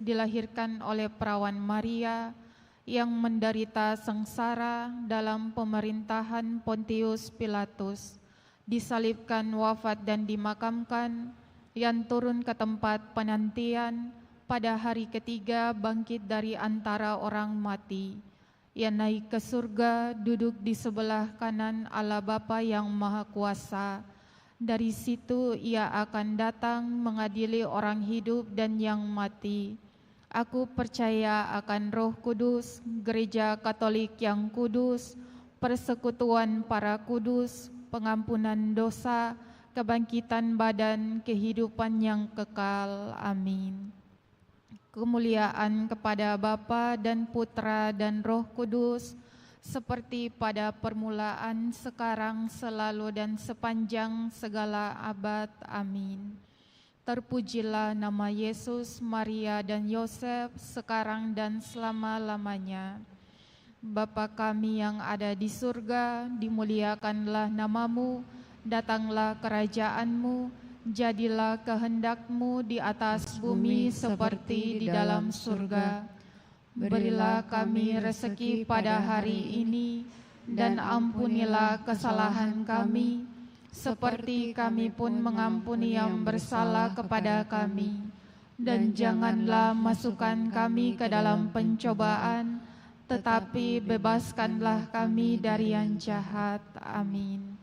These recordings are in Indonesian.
dilahirkan oleh perawan Maria, yang menderita sengsara dalam pemerintahan Pontius Pilatus, disalibkan, wafat dan dimakamkan, yang turun ke tempat penantian, pada hari ketiga bangkit dari antara orang mati, yang naik ke surga, duduk di sebelah kanan Allah Bapa yang Maha Kuasa. Dari situ ia akan datang mengadili orang hidup dan yang mati. Aku percaya akan Roh Kudus, Gereja Katolik yang kudus, persekutuan para kudus, pengampunan dosa, kebangkitan badan, kehidupan yang kekal. Amin. Kemuliaan kepada Bapa dan Putra dan Roh Kudus, seperti pada permulaan, sekarang, selalu, dan sepanjang segala abad. Amin. Terpujilah nama Yesus, Maria, dan Yosef, sekarang dan selama-lamanya. Bapa kami yang ada di surga, dimuliakanlah namamu, datanglah kerajaanmu, jadilah kehendak-Mu di atas bumi seperti di dalam surga. Berilah kami rezeki pada hari ini, dan ampunilah kesalahan kami, seperti kami pun mengampuni yang bersalah kepada kami. Dan janganlah masukkan kami ke dalam pencobaan, tetapi bebaskanlah kami dari yang jahat. Amin.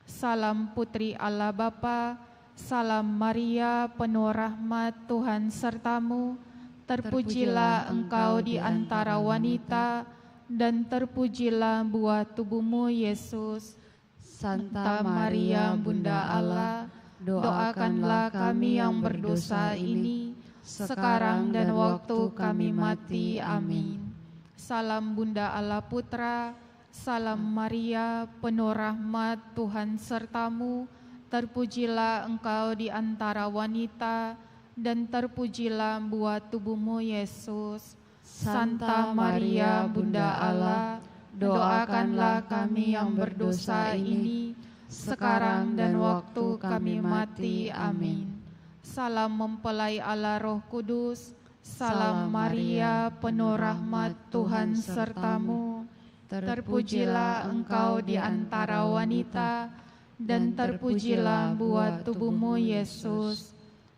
Salam Putri Allah Bapa, salam Maria, penuh rahmat, Tuhan sertamu. Terpujilah engkau di antara wanita, dan terpujilah buah tubuhmu, Yesus. Santa Maria, Bunda Allah, doakanlah kami yang berdosa ini, sekarang dan waktu kami mati. Amin. Salam Bunda Allah Putra, salam Maria, penuh rahmat, Tuhan sertamu. Terpujilah engkau di antara wanita, dan terpujilah buah tubuhmu, Yesus. Santa Maria, Bunda Allah, doakanlah kami yang berdosa ini, sekarang dan waktu kami mati. Amin. Salam mempelai Allah Roh Kudus, salam Maria, penuh rahmat, Tuhan sertamu. Terpujilah engkau di antara wanita, dan terpujilah buah tubuhmu, Yesus.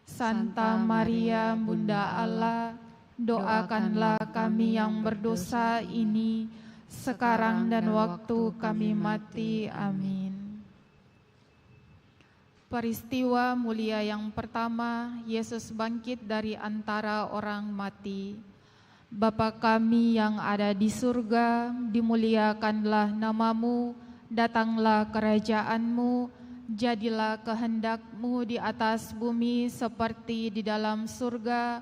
Santa Maria, Bunda Allah, doakanlah kami yang berdosa ini, sekarang dan waktu kami mati. Amin. Peristiwa mulia yang pertama, Yesus bangkit dari antara orang mati. Bapa kami yang ada di surga, dimuliakanlah namamu, datanglah kerajaanmu, jadilah kehendak-Mu di atas bumi seperti di dalam surga.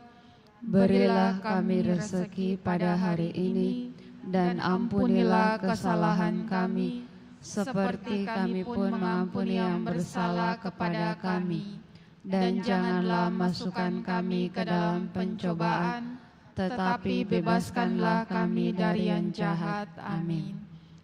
Berilah kami rezeki pada hari ini, dan ampunilah kesalahan kami, seperti kami pun mengampuni yang bersalah kepada kami. Dan janganlah masukkan kami ke dalam pencobaan, tetapi bebaskanlah kami dari yang jahat. Amin.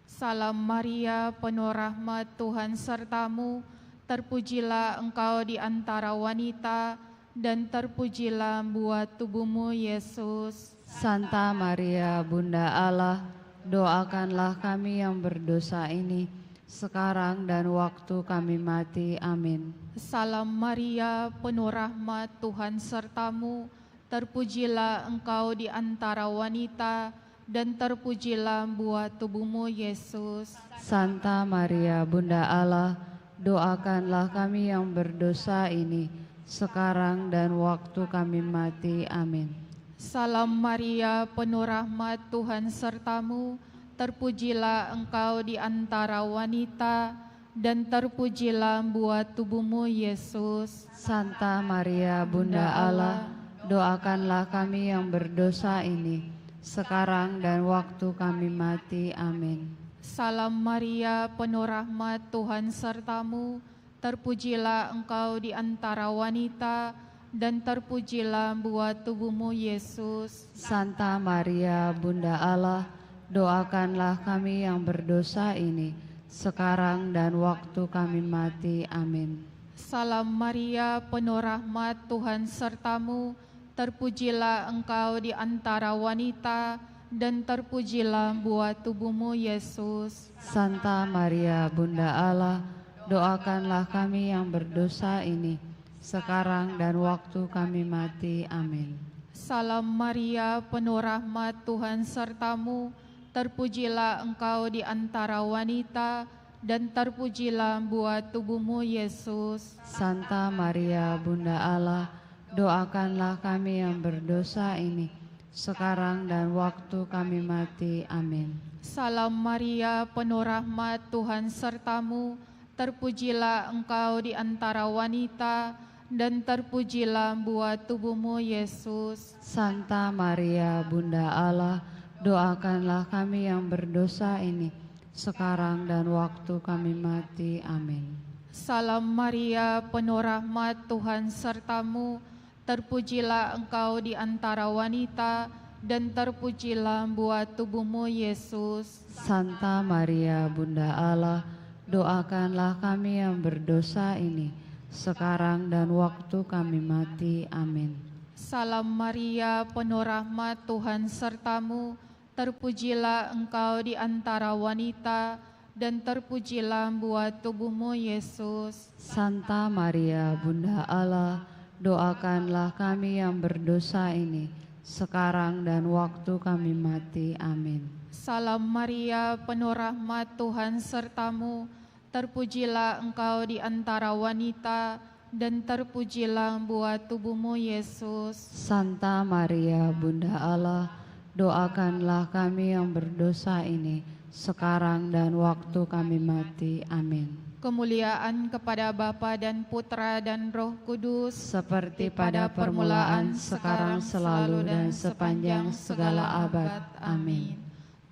Salam Maria, penuh rahmat, Tuhan sertamu. Terpujilah engkau di antara wanita, dan terpujilah buah tubuhmu, Yesus. Santa Maria, Bunda Allah, doakanlah kami yang berdosa ini, sekarang dan waktu kami mati. Amin. Salam Maria, penuh rahmat, Tuhan sertamu. Terpujilah engkau di antara wanita, dan terpujilah buah tubuhmu, Yesus. Santa Maria, Bunda Allah, doakanlah kami yang berdosa ini, sekarang dan waktu kami mati. Amin. Salam Maria, penuh rahmat, Tuhan sertamu. Terpujilah engkau di antara wanita, dan terpujilah buah tubuhmu, Yesus. Santa Maria, Bunda Allah, doakanlah kami yang berdosa ini, sekarang dan waktu kami mati. Amin. Salam Maria, penuh rahmat, Tuhan sertamu. Terpujilah engkau di antara wanita, dan terpujilah buah tubuhmu, Yesus. Santa Maria, Bunda Allah, doakanlah kami yang berdosa ini, sekarang dan waktu kami mati. Amin. Salam Maria, penuh rahmat, Tuhan sertamu. terpujilah Engkau di antara wanita, dan terpujilah buah tubuhmu, Yesus. Santa Maria, Bunda Allah, doakanlah kami yang berdosa ini, sekarang dan waktu kami mati. Amin. Salam Maria, penuh rahmat, Tuhan sertamu, terpujilah Engkau di antara wanita, dan terpujilah buah tubuhmu, Yesus. Santa Maria, Bunda Allah, doakanlah kami yang berdosa ini, sekarang dan waktu kami mati. Amin. Salam Maria, penuh rahmat, Tuhan sertamu, terpujilah Engkau di antara wanita, dan terpujilah buah tubuhmu, Yesus. Santa Maria, Bunda Allah, doakanlah kami yang berdosa ini, sekarang dan waktu kami mati. Amin. Salam Maria, penuh rahmat, Tuhan sertamu, terpujilah Engkau di antara wanita, dan terpujilah buah tubuhmu, Yesus. Santa Maria, Bunda Allah, doakanlah kami yang berdosa ini, sekarang dan waktu kami mati. Amin. Salam Maria, penuh rahmat, Tuhan sertamu, terpujilah Engkau di antara wanita, dan terpujilah buah tubuhmu, Yesus. Santa Maria, Bunda Allah, doakanlah kami yang berdosa ini, sekarang dan waktu kami mati. Amin. Salam Maria, penuh rahmat, Tuhan sertamu, terpujilah Engkau di antara wanita, dan terpujilah buah tubuhmu, Yesus. Santa Maria, Bunda Allah, doakanlah kami yang berdosa ini, sekarang dan waktu kami mati. Amin. Kemuliaan kepada Bapa dan Putra dan Roh Kudus, Seperti pada permulaan, sekarang, selalu, dan sepanjang segala abad. Amin.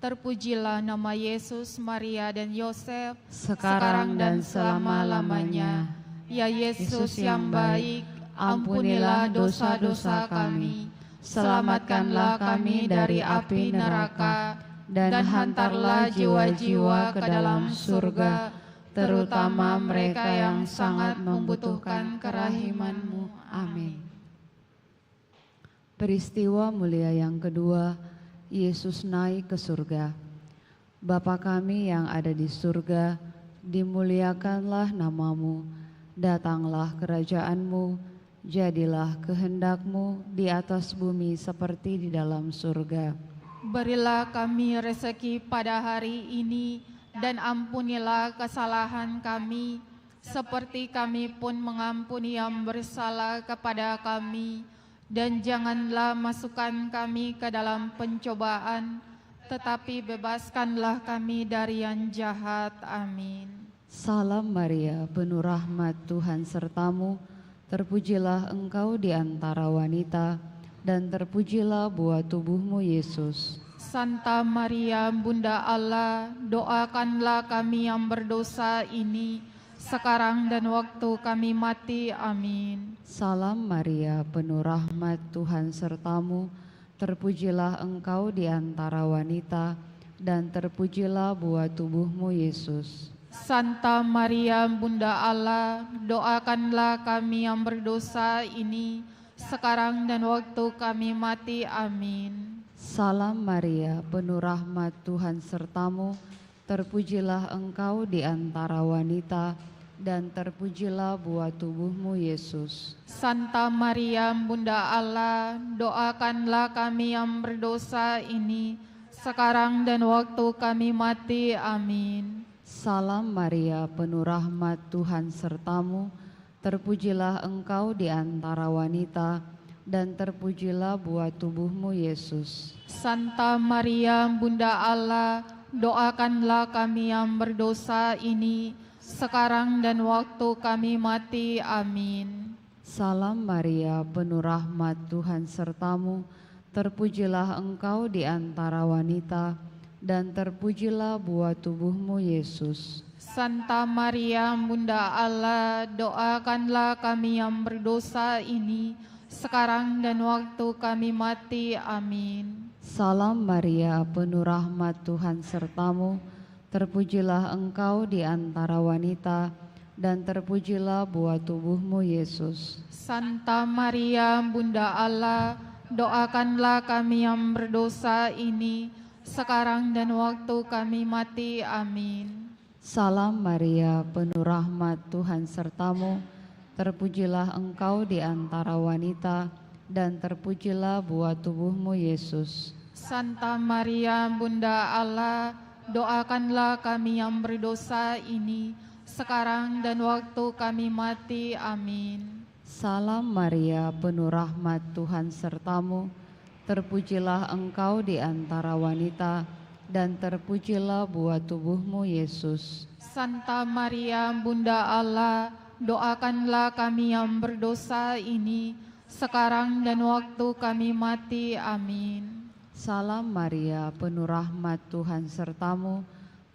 Terpujilah nama Yesus, Maria, dan Yosef, Sekarang dan selama-lamanya. Ya Yesus yang baik, ampunilah dosa-dosa kami, selamatkanlah kami dari api neraka, dan hantarlah jiwa-jiwa ke dalam surga, terutama mereka yang sangat membutuhkan kerahiman-Mu. Amin. Peristiwa mulia yang kedua, Yesus naik ke surga. Bapa kami yang ada di surga, dimuliakanlah nama-Mu, datanglah kerajaan-Mu, jadilah kehendak-Mu di atas bumi seperti di dalam surga. Berilah kami rezeki pada hari ini, dan ampunilah kesalahan kami, seperti kami pun mengampuni yang bersalah kepada kami. Dan janganlah masukkan kami ke dalam pencobaan, tetapi bebaskanlah kami dari yang jahat. Amin. Salam Maria, penuh rahmat, Tuhan sertamu, terpujilah Engkau di antara wanita, dan terpujilah buah tubuhmu, Yesus. Santa Maria, Bunda Allah, doakanlah kami yang berdosa ini, sekarang dan waktu kami mati. Amin. Salam Maria, penuh rahmat, Tuhan sertamu, terpujilah Engkau di antara wanita, dan terpujilah buah tubuhmu, Yesus. Santa Maria, Bunda Allah, doakanlah kami yang berdosa ini, sekarang dan waktu kami mati. Amin. Salam Maria, penuh rahmat, Tuhan sertamu, terpujilah Engkau di antara wanita, dan terpujilah buah tubuhmu, Yesus. Santa Maria, Bunda Allah, doakanlah kami yang berdosa ini, sekarang dan waktu kami mati. Amin. Salam Maria, penuh rahmat, Tuhan sertamu, terpujilah Engkau di antara wanita, dan terpujilah buah tubuhmu, Yesus. Santa Maria, Bunda Allah, doakanlah kami yang berdosa ini, sekarang dan waktu kami mati. Amin. Salam Maria, penuh rahmat, Tuhan sertamu, terpujilah Engkau di antara wanita, dan terpujilah buah tubuhmu, Yesus. Santa Maria, Bunda Allah, doakanlah kami yang berdosa ini, sekarang dan waktu kami mati. Amin. Salam Maria, penuh rahmat, Tuhan sertamu, terpujilah Engkau di antara wanita, dan terpujilah buah tubuhmu Yesus. Santa Maria, Bunda Allah, doakanlah kami yang berdosa ini, sekarang dan waktu kami mati. Amin. Salam Maria, penuh rahmat, Tuhan sertamu, terpujilah engkau di antara wanita, dan terpujilah buah tubuhmu Yesus. Santa Maria, Bunda Allah, doakanlah kami yang berdosa ini, sekarang dan waktu kami mati. Amin. Salam Maria, penuh rahmat, Tuhan sertamu, terpujilah engkau di antara wanita, dan terpujilah buah tubuhmu Yesus. Santa Maria, Bunda Allah, doakanlah kami yang berdosa ini, sekarang dan waktu kami mati. Amin. Salam Maria, penuh rahmat, Tuhan sertamu,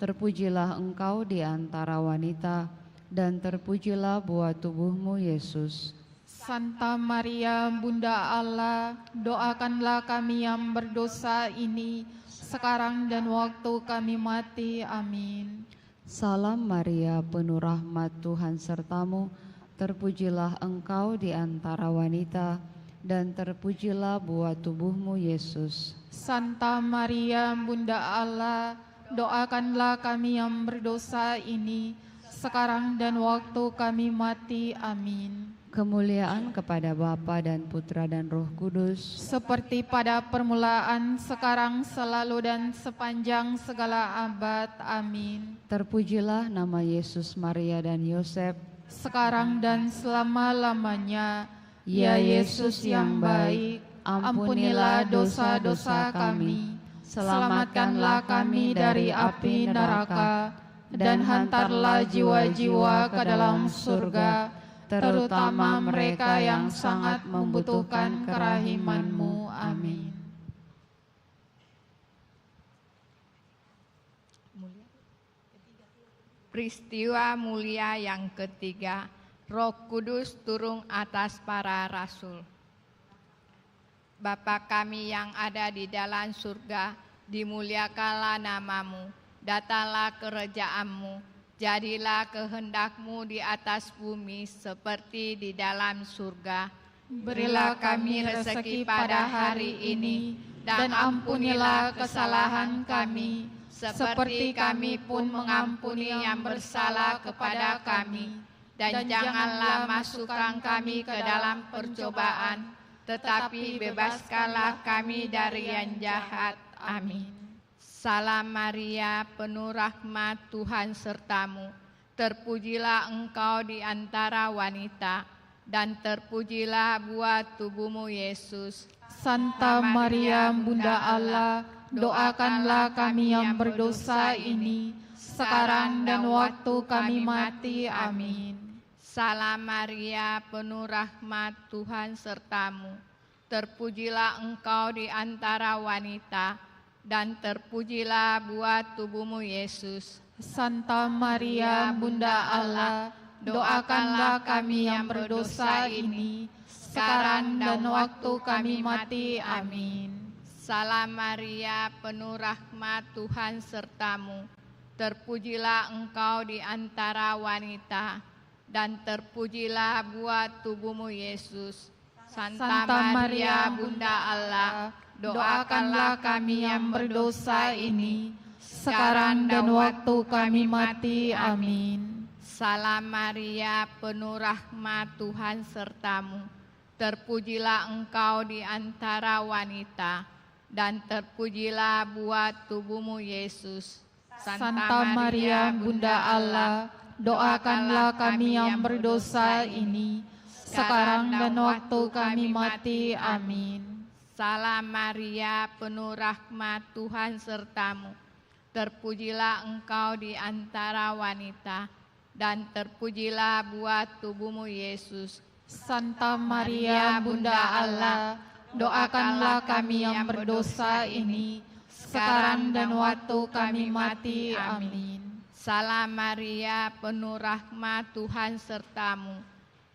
terpujilah engkau di antara wanita, dan terpujilah buah tubuhmu Yesus. Santa Maria, Bunda Allah, doakanlah kami yang berdosa ini, sekarang dan waktu kami mati. Amin. Salam Maria, penuh rahmat, Tuhan sertamu, terpujilah engkau di antara wanita, dan terpujilah buah tubuhmu Yesus. Santa Maria, Bunda Allah, doakanlah kami yang berdosa ini, sekarang dan waktu kami mati. Amin. Kemuliaan kepada Bapa dan Putra dan Roh Kudus, seperti pada permulaan, sekarang, selalu, dan sepanjang segala abad. Amin. terpujilah nama Yesus, Maria, dan Yosef, Sekarang dan selama-lamanya. Ya Yesus yang baik, ampunilah dosa-dosa kami, selamatkanlah kami dari api neraka, dan hantarlah jiwa-jiwa ke dalam surga, terutama mereka yang sangat membutuhkan kerahiman-Mu. Amin. Peristiwa mulia yang ketiga, Roh Kudus turun atas para rasul. Bapa kami yang ada di dalam surga, dimuliakanlah nama-Mu, datanglah kerajaan-Mu. Jadilah kehendak-Mu di atas bumi seperti di dalam surga. Berilah kami rezeki pada hari ini, dan ampunilah kesalahan kami, seperti kami pun mengampuni yang bersalah kepada kami. Dan janganlah masukkan kami ke dalam percobaan, tetapi bebaskanlah kami dari yang jahat. Amin. Salam Maria, penuh rahmat, Tuhan sertamu. Terpujilah engkau di antara wanita, dan terpujilah buah tubuhmu Yesus. Santa Maria, Bunda Allah, doakanlah kami yang berdosa ini, sekarang dan waktu kami mati. Amin. Salam Maria, penuh rahmat, Tuhan sertamu. Terpujilah engkau di antara wanita, dan terpujilah buah tubuhmu Yesus. Santa Maria, Bunda Allah, doakanlah kami yang berdosa ini, sekarang dan waktu kami mati. Amin. Salam Maria, penuh rahmat, Tuhan sertamu. Terpujilah engkau di antara wanita, dan terpujilah buah tubuhmu Yesus. Santa Maria, Bunda Allah, doakanlah kami yang berdosa ini, sekarang dan waktu kami mati. Amin. Salam Maria, penuh rahmat, Tuhan sertamu. Terpujilah engkau di antara wanita, dan terpujilah buah tubuhmu Yesus. Santa Maria, Bunda Allah, doakanlah kami yang berdosa ini, sekarang dan waktu kami mati. Amin. Salam Maria, penuh rahmat, Tuhan sertamu. Terpujilah engkau di antara wanita, dan terpujilah buah tubuhmu Yesus. Santa Maria, Bunda Allah, doakanlah kami yang berdosa ini, sekarang dan waktu kami mati. Amin. Salam Maria, penuh rahmat, Tuhan sertamu.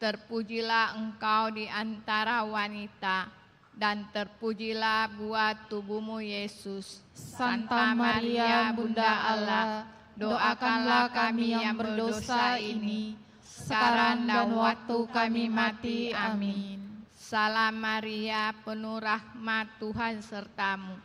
Terpujilah engkau di antara wanita, dan terpujilah buah tubuhmu Yesus. Santa Maria, Bunda Allah, doakanlah kami yang berdosa ini, sekarang dan waktu kami mati. Amin. Salam Maria, penuh rahmat, Tuhan sertamu.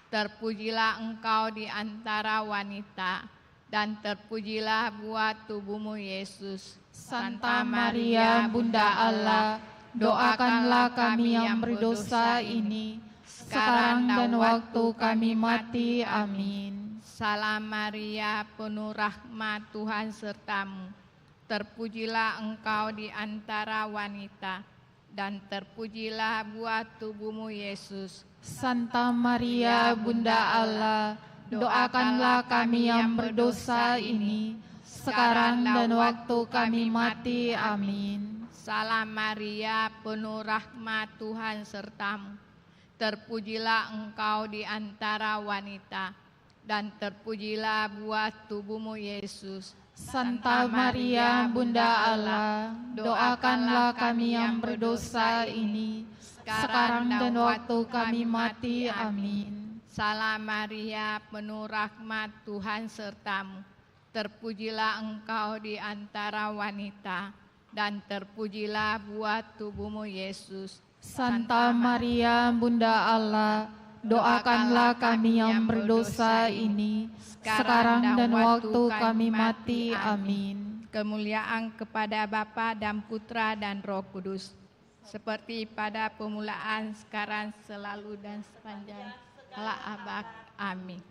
Terpujilah engkau di antara wanita, dan terpujilah buah tubuhmu, Yesus. Santa Maria, Bunda Allah, doakanlah kami yang berdosa ini, sekarang dan waktu kami mati. Amin. Salam Maria, penuh rahmat, Tuhan sertamu. Terpujilah engkau di antara wanita, dan terpujilah buah tubuhmu, Yesus. Santa Maria, Bunda Allah, doakanlah kami yang berdosa ini, sekarang dan waktu kami mati. Amin. Salam Maria, penuh rahmat, Tuhan sertamu. Terpujilah engkau di antara wanita, dan terpujilah buah tubuhmu, Yesus. Santa Maria, Bunda Allah, doakanlah kami yang berdosa ini, sekarang dan waktu kami mati. Amin. Salam Maria, penuh rahmat, Tuhan sertamu. Terpujilah engkau di antara wanita, dan terpujilah buah tubuhmu, Yesus. Santa Maria, Bunda Allah, doakanlah kami yang berdosa ini, sekarang dan waktu kami mati. Amin. Kemuliaan kepada Bapa dan Putra dan Roh Kudus, seperti pada permulaan, sekarang, selalu, dan sepanjang kala abad. Amin.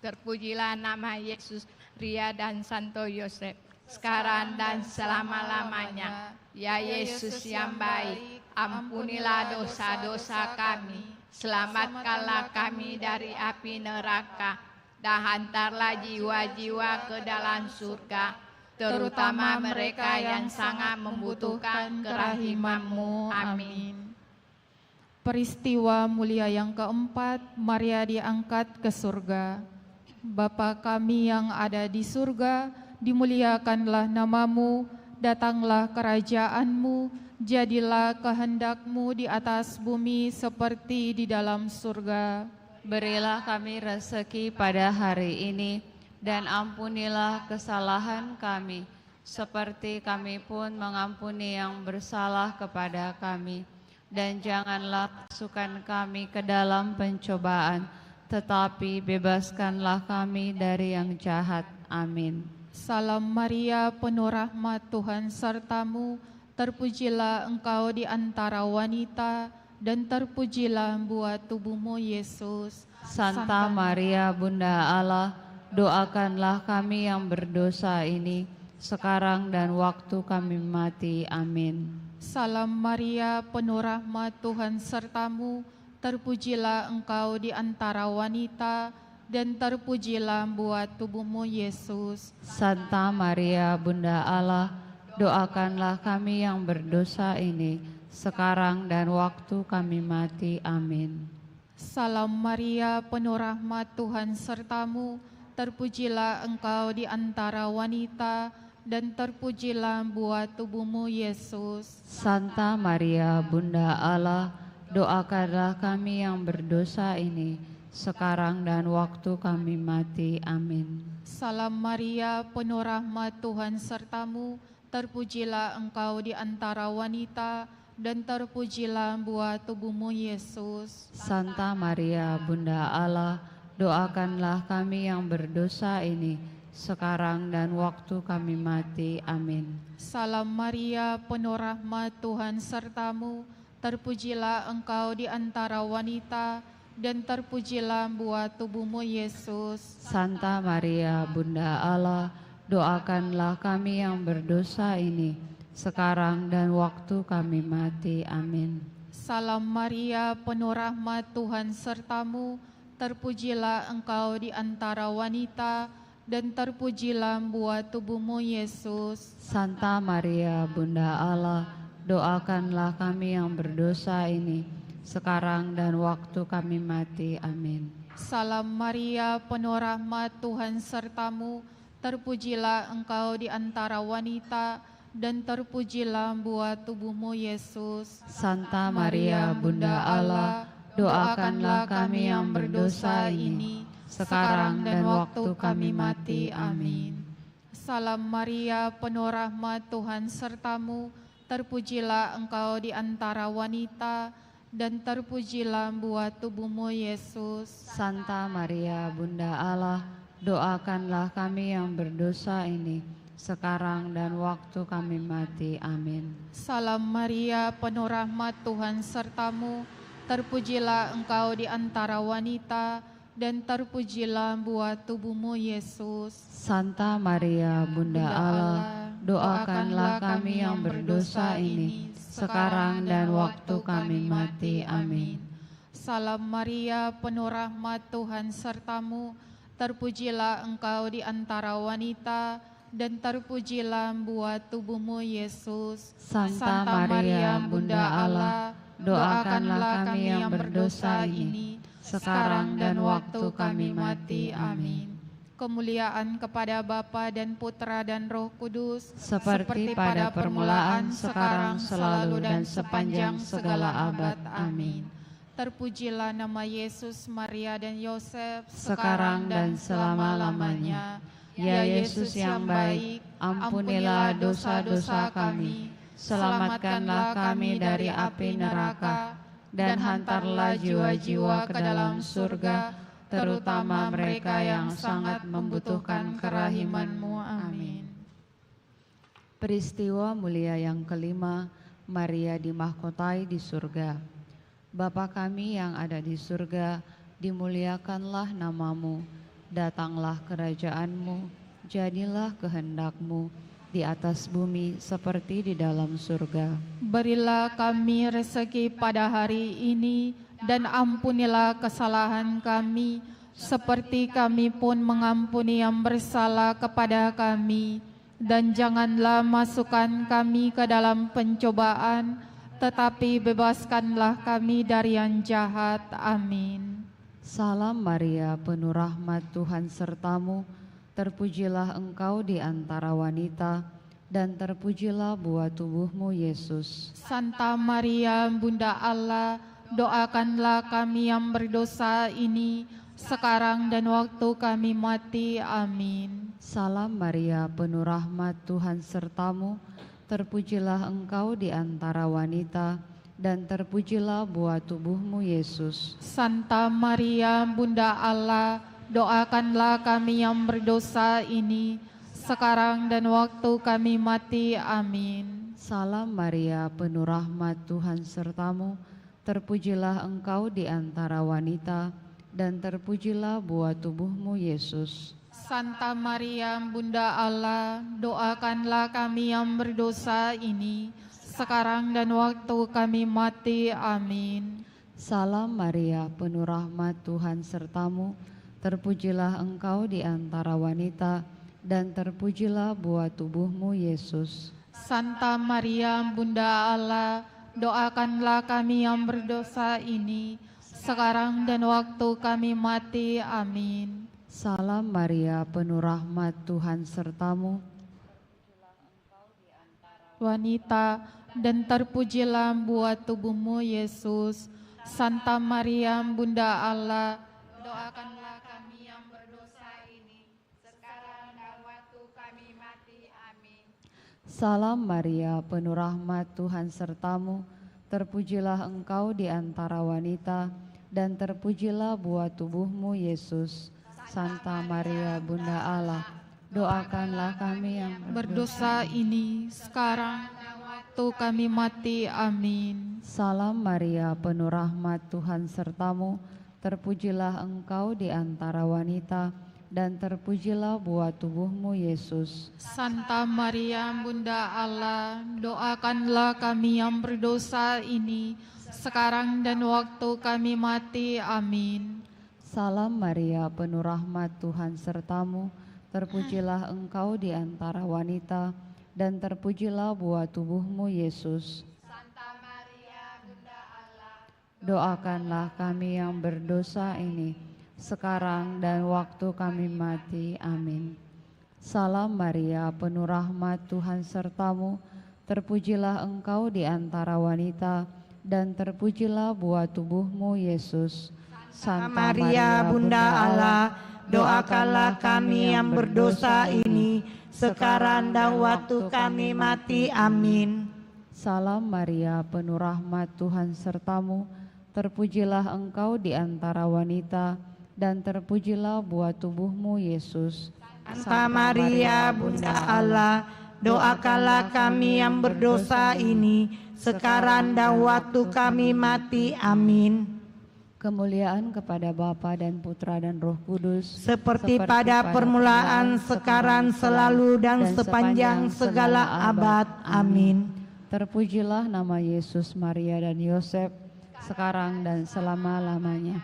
Terpujilah nama Yesus, Ria dan Santo Yosef, sekarang dan selama-lamanya. Ya Yesus yang baik, ampunilah dosa-dosa kami, selamatkanlah kami dari api neraka, dan hantarlah jiwa-jiwa ke dalam surga, terutama mereka yang sangat membutuhkan kerahiman-Mu. Amin. Peristiwa mulia yang keempat, Maria diangkat ke surga. Bapa kami yang ada di surga, dimuliakanlah nama-Mu, datanglah kerajaan-Mu, jadilah kehendak-Mu di atas bumi seperti di dalam surga. Berilah kami rezeki pada hari ini, dan ampunilah kesalahan kami, seperti kami pun mengampuni yang bersalah kepada kami. Dan janganlah masukkan kami ke dalam pencobaan, tetapi bebaskanlah kami dari yang jahat. Amin. Salam Maria, penuh rahmat, Tuhan sertamu, terpujilah engkau di antara wanita, dan terpujilah buah tubuhmu, Yesus. Santa Maria, Bunda Allah, doakanlah kami yang berdosa ini, sekarang dan waktu kami mati. Amin. Salam Maria, penuh rahmat, Tuhan sertamu, terpujilah engkau di antara wanita, dan terpujilah buah tubuhmu, Yesus. Santa Maria, Bunda Allah, doakanlah kami yang berdosa ini, sekarang dan waktu kami mati. Amin. Salam Maria, penuh rahmat, Tuhan sertamu, terpujilah engkau di antara wanita, dan terpujilah buah tubuhmu, Yesus. Santa Maria, Bunda Allah, doakanlah kami yang berdosa ini, sekarang dan waktu kami mati. Amin. Salam Maria, penuh rahmat, Tuhan sertamu, terpujilah engkau di antara wanita, dan terpujilah buah tubuhmu, Yesus. Santa Maria, Bunda Allah, doakanlah kami yang berdosa ini, sekarang dan waktu kami mati. Amin. Salam Maria, penuh rahmat, Tuhan sertamu, terpujilah engkau di antara wanita, dan terpujilah buah tubuhmu, Yesus. Santa Maria, Bunda Allah, doakanlah kami yang berdosa ini, sekarang dan waktu kami mati. Amin. Salam Maria, penuh rahmat, Tuhan sertamu, terpujilah engkau di antara wanita, dan terpujilah buah tubuhmu, Yesus. Santa Maria, Bunda Allah, doakanlah kami yang berdosa ini, sekarang dan waktu kami mati. Amin. Salam Maria, penuh rahmat, Tuhan sertamu, terpujilah engkau di antara wanita, dan terpujilah buah tubuhmu, Yesus. Santa Maria, Bunda Allah, doakanlah kami yang berdosa ini, sekarang dan waktu kami mati. Amin. Salam Maria, penuh rahmat, Tuhan sertamu, terpujilah engkau di antara wanita, dan terpujilah buah tubuhmu, Yesus. Santa Maria, Bunda Allah, doakanlah kami yang berdosa ini, sekarang dan waktu kami mati. Amin. Salam Maria, penuh rahmat, Tuhan sertamu, terpujilah engkau di antara wanita, dan terpujilah buah tubuhmu, Yesus. Santa Maria, Bunda Allah, doakanlah kami yang berdosa ini, sekarang dan waktu kami mati. Amin. Salam Maria, penuh rahmat, Tuhan sertamu, terpujilah engkau di antara wanita, dan terpujilah buah tubuhmu, Yesus. Santa Maria, Bunda Allah, doakanlah kami yang berdosa ini, sekarang dan waktu kami mati. Amin. Kemuliaan kepada Bapa dan Putra dan Roh Kudus, Seperti pada permulaan, sekarang, selalu, dan sepanjang segala abad. Amin. Terpujilah nama Yesus, Maria, dan Yosef, Sekarang dan selama-lamanya. Ya Yesus yang baik, ampunilah dosa-dosa kami, selamatkanlah kami dari api neraka, dan hantarlah jiwa-jiwa ke dalam surga, terutama mereka yang sangat membutuhkan kerahiman-Mu. Amin. Peristiwa mulia yang kelima, Maria dimahkotai di surga. Bapa kami yang ada di surga, dimuliakanlah nama-Mu, datanglah kerajaan-Mu, jadilah kehendak-Mu di atas bumi seperti di dalam surga. Berilah kami rezeki pada hari ini, dan ampunilah kesalahan kami, seperti kami pun mengampuni yang bersalah kepada kami. Dan janganlah masukkan kami ke dalam pencobaan, tetapi bebaskanlah kami dari yang jahat. Amin. Salam Maria, penuh rahmat, Tuhan sertamu, terpujilah engkau di antara wanita, dan terpujilah buah tubuhmu, Yesus. Santa Maria, Bunda Allah, doakanlah kami yang berdosa ini, sekarang dan waktu kami mati. Amin. Salam Maria, penuh rahmat, Tuhan sertamu, terpujilah engkau di antara wanita, dan terpujilah buah tubuhmu, Yesus. Santa Maria, Bunda Allah, doakanlah kami yang berdosa ini, sekarang dan waktu kami mati. Amin. Salam Maria, penuh rahmat, Tuhan sertamu, terpujilah engkau di antara wanita, dan terpujilah buah tubuhmu, Yesus. Santa Maria, Bunda Allah, doakanlah kami yang berdosa ini, sekarang dan waktu kami mati. Amin. Salam Maria, penuh rahmat, Tuhan sertamu, terpujilah engkau di antara wanita, dan terpujilah buah tubuhmu, Yesus. Santa Maria, Bunda Allah, doakanlah kami yang berdosa ini, sekarang dan waktu kami mati. Amin. Salam Maria, penuh rahmat, Tuhan sertamu, wanita, dan terpujilah buah tubuhmu, Yesus. Santa Maria, Bunda Allah, doakanlah kami yang berdosa ini, sekarang dan waktu kami mati. Amin. Salam Maria, penuh rahmat, Tuhan sertamu, terpujilah engkau di antara wanita, dan terpujilah buah tubuhmu, Yesus. Santa Maria, Bunda Allah, doakanlah kami yang berdosa ini, sekarang dan waktu kami mati. Amin. Salam Maria, penuh rahmat, Tuhan sertamu, terpujilah engkau di antara wanita, dan terpujilah buah tubuhmu, Yesus. Santa Maria, Bunda Allah, doakanlah kami yang berdosa ini, sekarang dan waktu kami mati. Amin. Salam Maria, penuh rahmat, Tuhan sertamu, terpujilah engkau di antara wanita, dan terpujilah buah tubuhmu, Yesus. Santa Maria, Bunda Allah, Doakanlah kami yang berdosa ini, sekarang dan waktu kami mati. Amin. Salam Maria, penuh rahmat, Tuhan sertamu, terpujilah engkau di antara wanita, dan terpujilah buah tubuhmu, Yesus. Santa Maria, Bunda Allah, doakanlah kami yang berdosa ini, sekarang dan waktu kami mati. Amin. Salam Maria, penuh rahmat, Tuhan sertamu. Terpujilah engkau di antara wanita, dan terpujilah buah tubuhmu, Yesus. Santa Maria, Bunda Allah, doakanlah kami yang berdosa ini, sekarang dan waktu kami mati. Amin. Kemuliaan kepada Bapa dan Putra dan Roh Kudus, Seperti pada permulaan, sekarang, selalu, dan sepanjang segala abad. Amin. Terpujilah nama Yesus, Maria, dan Yosef, sekarang dan selama-lamanya.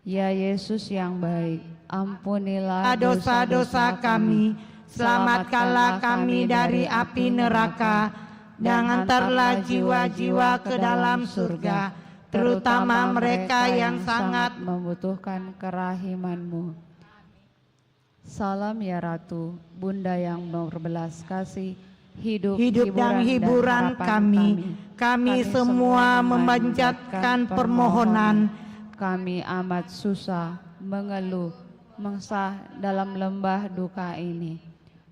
Ya Yesus yang baik, ampunilah Dosa-dosa kami, selamatkanlah kami dari api neraka, dan antarlah jiwa-jiwa ke dalam surga, terutama mereka yang sangat membutuhkan kerahiman-Mu. Salam ya Ratu, Bunda yang berbelas kasih, hidup dan hiburan kami. Kami semua memanjatkan permohonan. Kami amat susah, mengeluh, mengsah dalam lembah duka ini.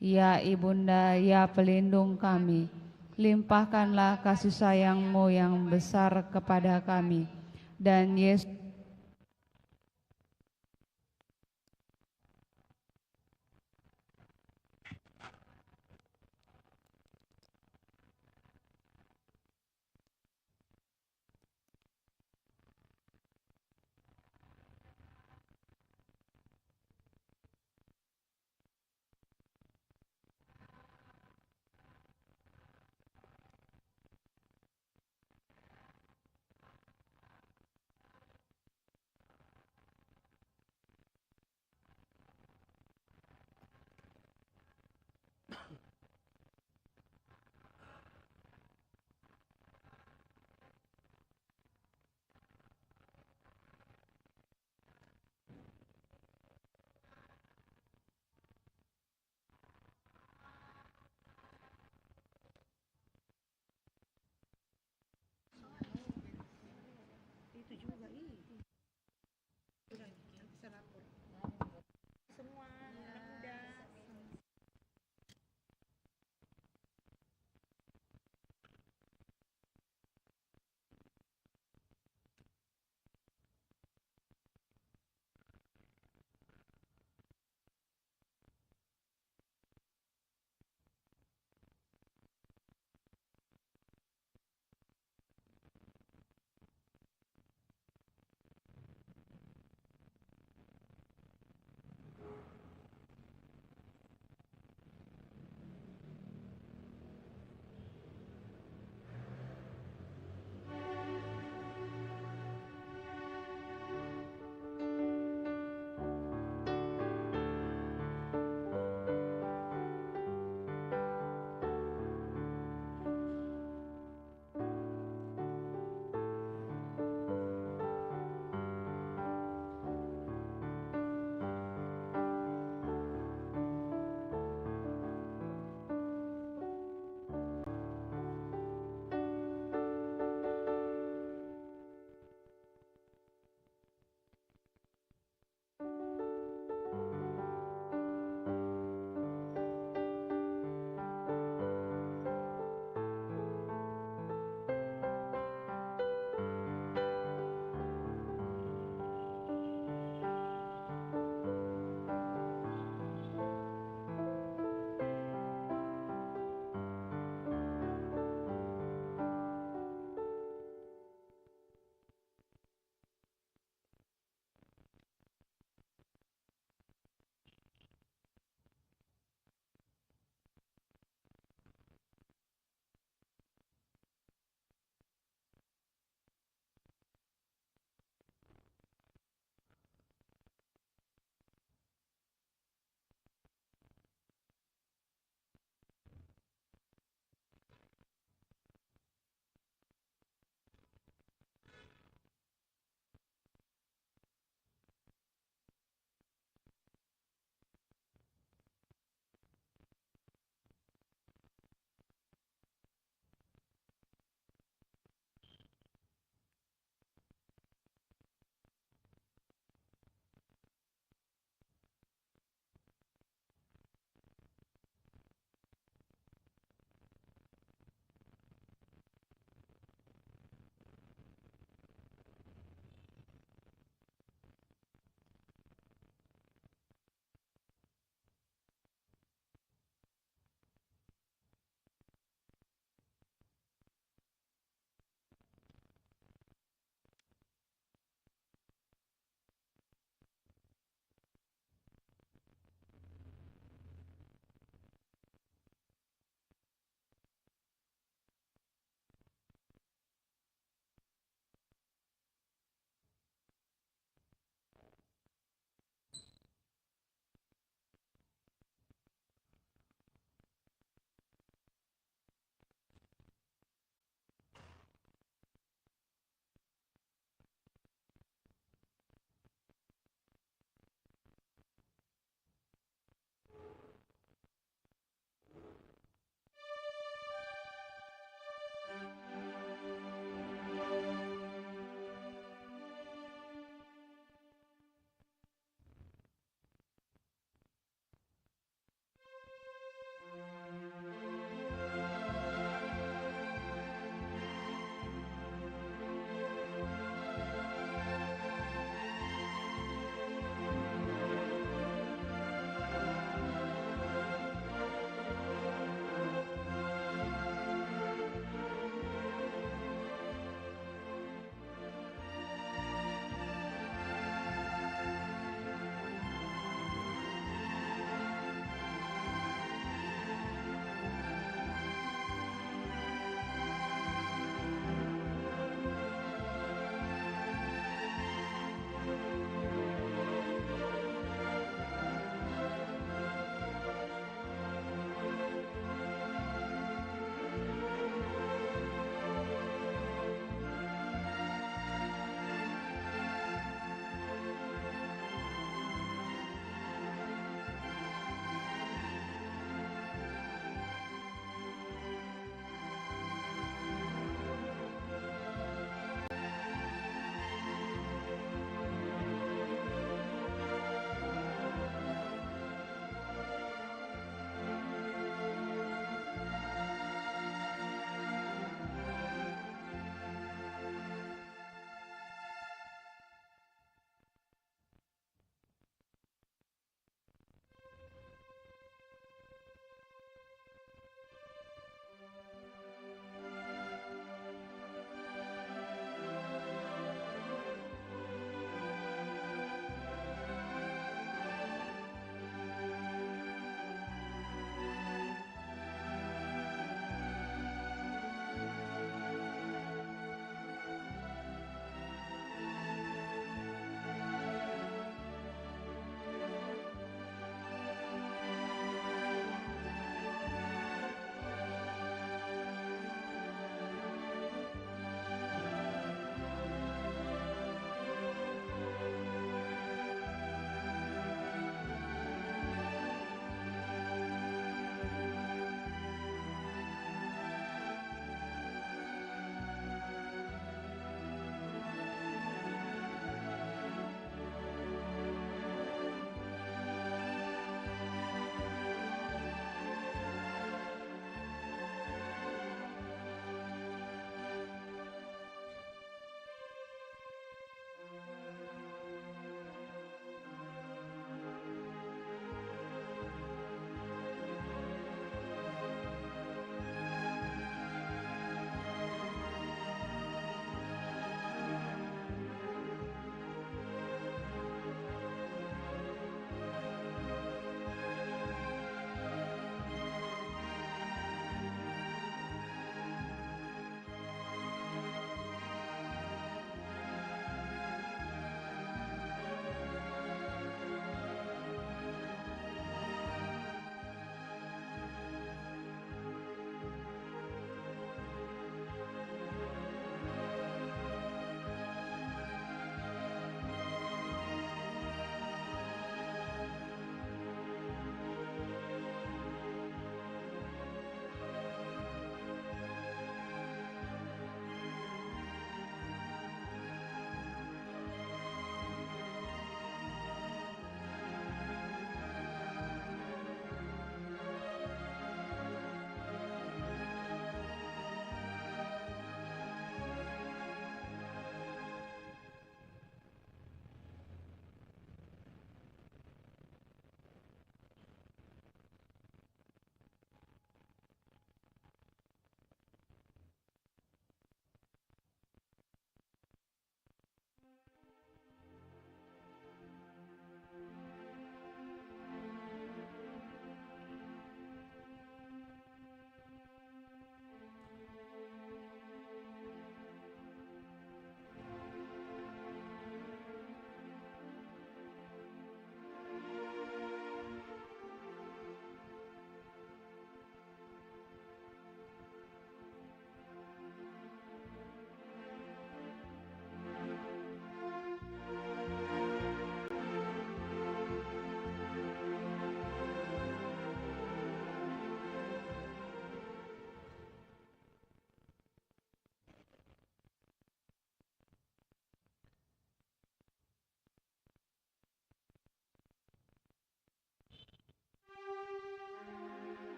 Ya Ibunda, ya pelindung kami, limpahkanlah kasih sayang-Mu yang besar kepada kami. Dan Yesus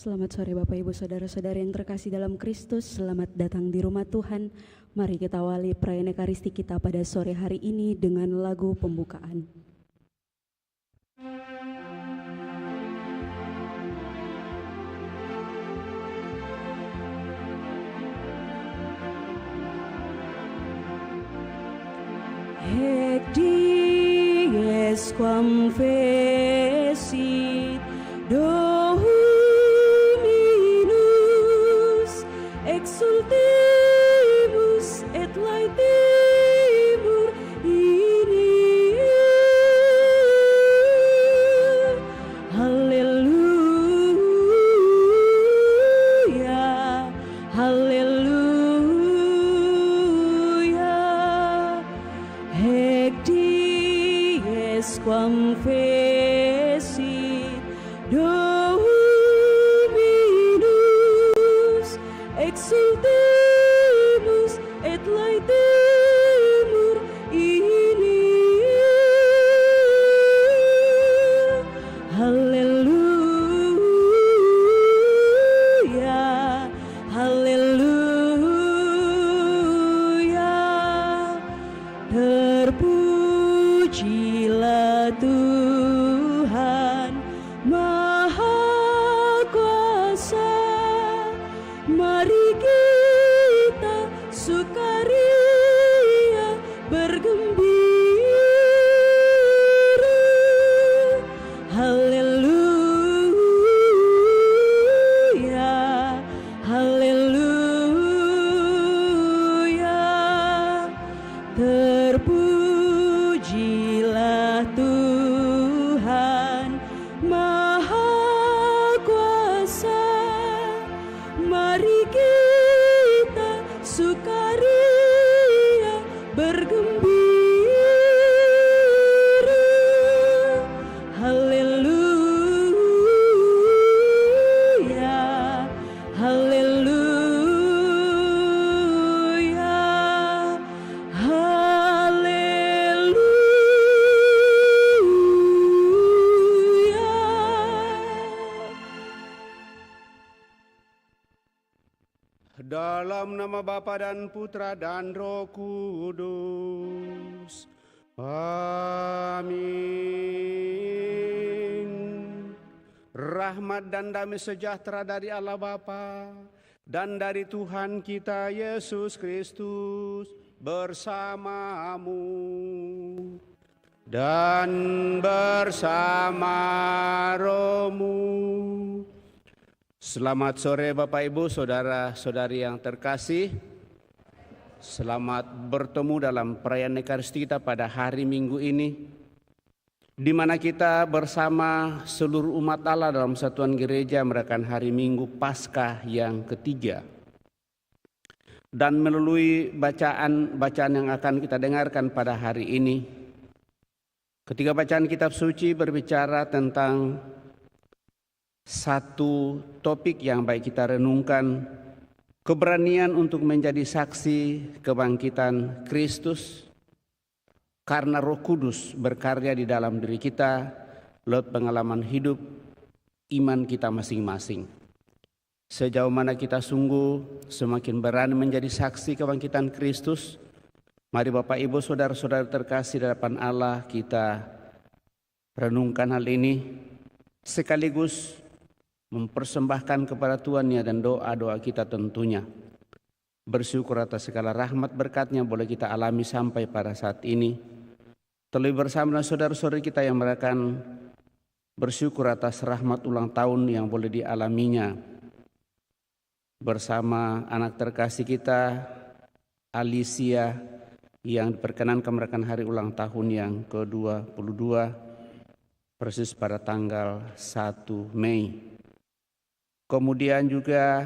Selamat sore Bapak Ibu Saudara-saudari yang terkasih dalam Kristus. Selamat datang di rumah Tuhan. Mari kita awali perayaan Ekaristi kita pada sore hari ini dengan lagu pembukaan. Haec dies quam fecit Dominus, exultemus et laetemur in Haleluya, haleluya. Haec dies quam fecit Dominus, exultemus et laetemur in Haleluya, haleluya. Terpujilah Tuhan Maha Kuasa, mari kita sukaria bergembira. Haleluya, haleluya. Terpujilah Tuhan Maha Kuasa, mari kita sukaria bergembira. Haleluya, haleluya, haleluya. Dalam nama Bapa dan Putra dan Roh Kudus. Amin. Rahmat dan damai sejahtera dari Allah Bapa dan dari Tuhan kita Yesus Kristus bersamamu dan bersama rohmu. Selamat sore Bapak Ibu, Saudara-saudari yang terkasih. Selamat bertemu dalam perayaan Ekaristi kita pada hari Minggu ini, di mana kita bersama seluruh umat Allah dalam satuan gereja merayakan hari Minggu Paskah yang ketiga. Dan melalui bacaan yang akan kita dengarkan pada hari ini, ketika bacaan kitab suci berbicara tentang satu topik yang baik kita renungkan, keberanian untuk menjadi saksi kebangkitan Kristus karena Roh Kudus berkarya di dalam diri kita lewat pengalaman hidup iman kita masing-masing. Sejauh mana kita sungguh semakin berani menjadi saksi kebangkitan Kristus, mari Bapak Ibu Saudara-saudara terkasih di hadapan Allah kita renungkan hal ini sekaligus mempersembahkan kepada Tuhan dan doa-doa kita tentunya. Bersyukur atas segala rahmat berkat-Nya boleh kita alami sampai pada saat ini. Terlebih bersama saudara-saudari kita yang merayakan bersyukur atas rahmat ulang tahun yang boleh dialaminya. Bersama anak terkasih kita, Alicia, yang diperkenankan merayakan hari ulang tahun yang ke-22, persis pada tanggal 1 Mei. Kemudian juga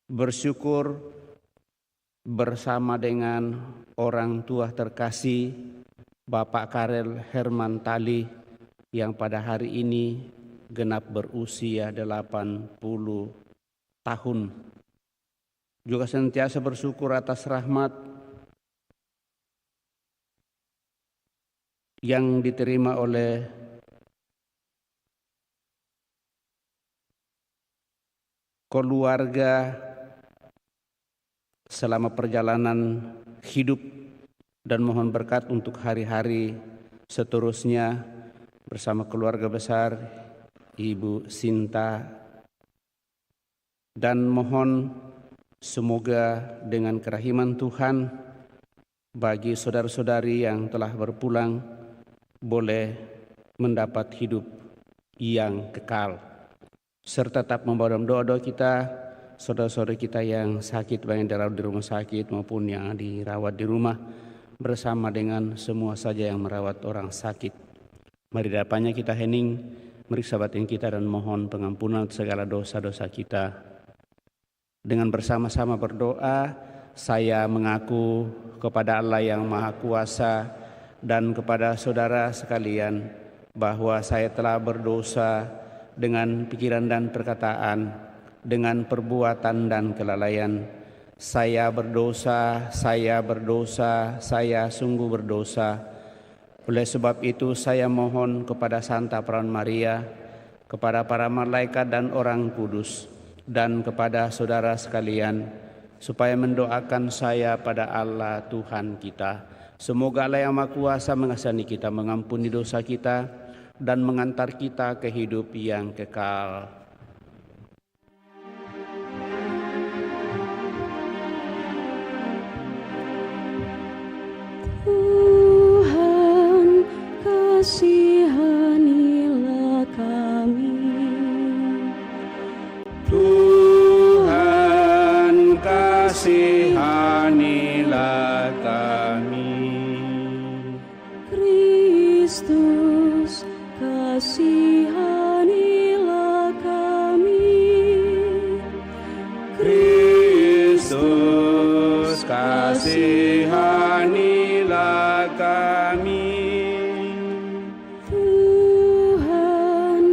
bersyukur bersama dengan orang tua terkasih Bapak Karel Herman Tali yang pada hari ini genap berusia 80 tahun. Juga senantiasa bersyukur atas rahmat yang diterima oleh keluarga selama perjalanan hidup, dan mohon berkat untuk hari-hari seterusnya bersama keluarga besar Ibu Sinta, dan mohon semoga dengan kerahiman Tuhan bagi saudara-saudari yang telah berpulang boleh mendapat hidup yang kekal, serta tetap membawa dalam doa-doa kita saudara-saudari kita yang sakit, baik yang dirawat di rumah sakit maupun yang dirawat di rumah, bersama dengan semua saja yang merawat orang sakit. Mari depannya kita hening, meriksa batin kita dan mohon pengampunan segala dosa-dosa kita. Dengan bersama-sama berdoa, saya mengaku kepada Allah yang Maha Kuasa dan kepada saudara sekalian bahwa saya telah berdosa dengan pikiran dan perkataan, dengan perbuatan dan kelalaian. Saya berdosa, saya sungguh berdosa. Oleh sebab itu saya mohon kepada Santa Perawan Maria, kepada para malaikat dan orang kudus, dan kepada saudara sekalian, supaya mendoakan saya pada Allah Tuhan kita. Semoga Allah yang Maha Kuasa mengasihani kita, mengampuni dosa kita, dan mengantar kita ke hidup yang kekal. Tuhan, kasihanilah kami. Tuhan, kasihanilah kami. Kristus, kasihanilah kami. Kristus, kasihanilah kami. Tuhan,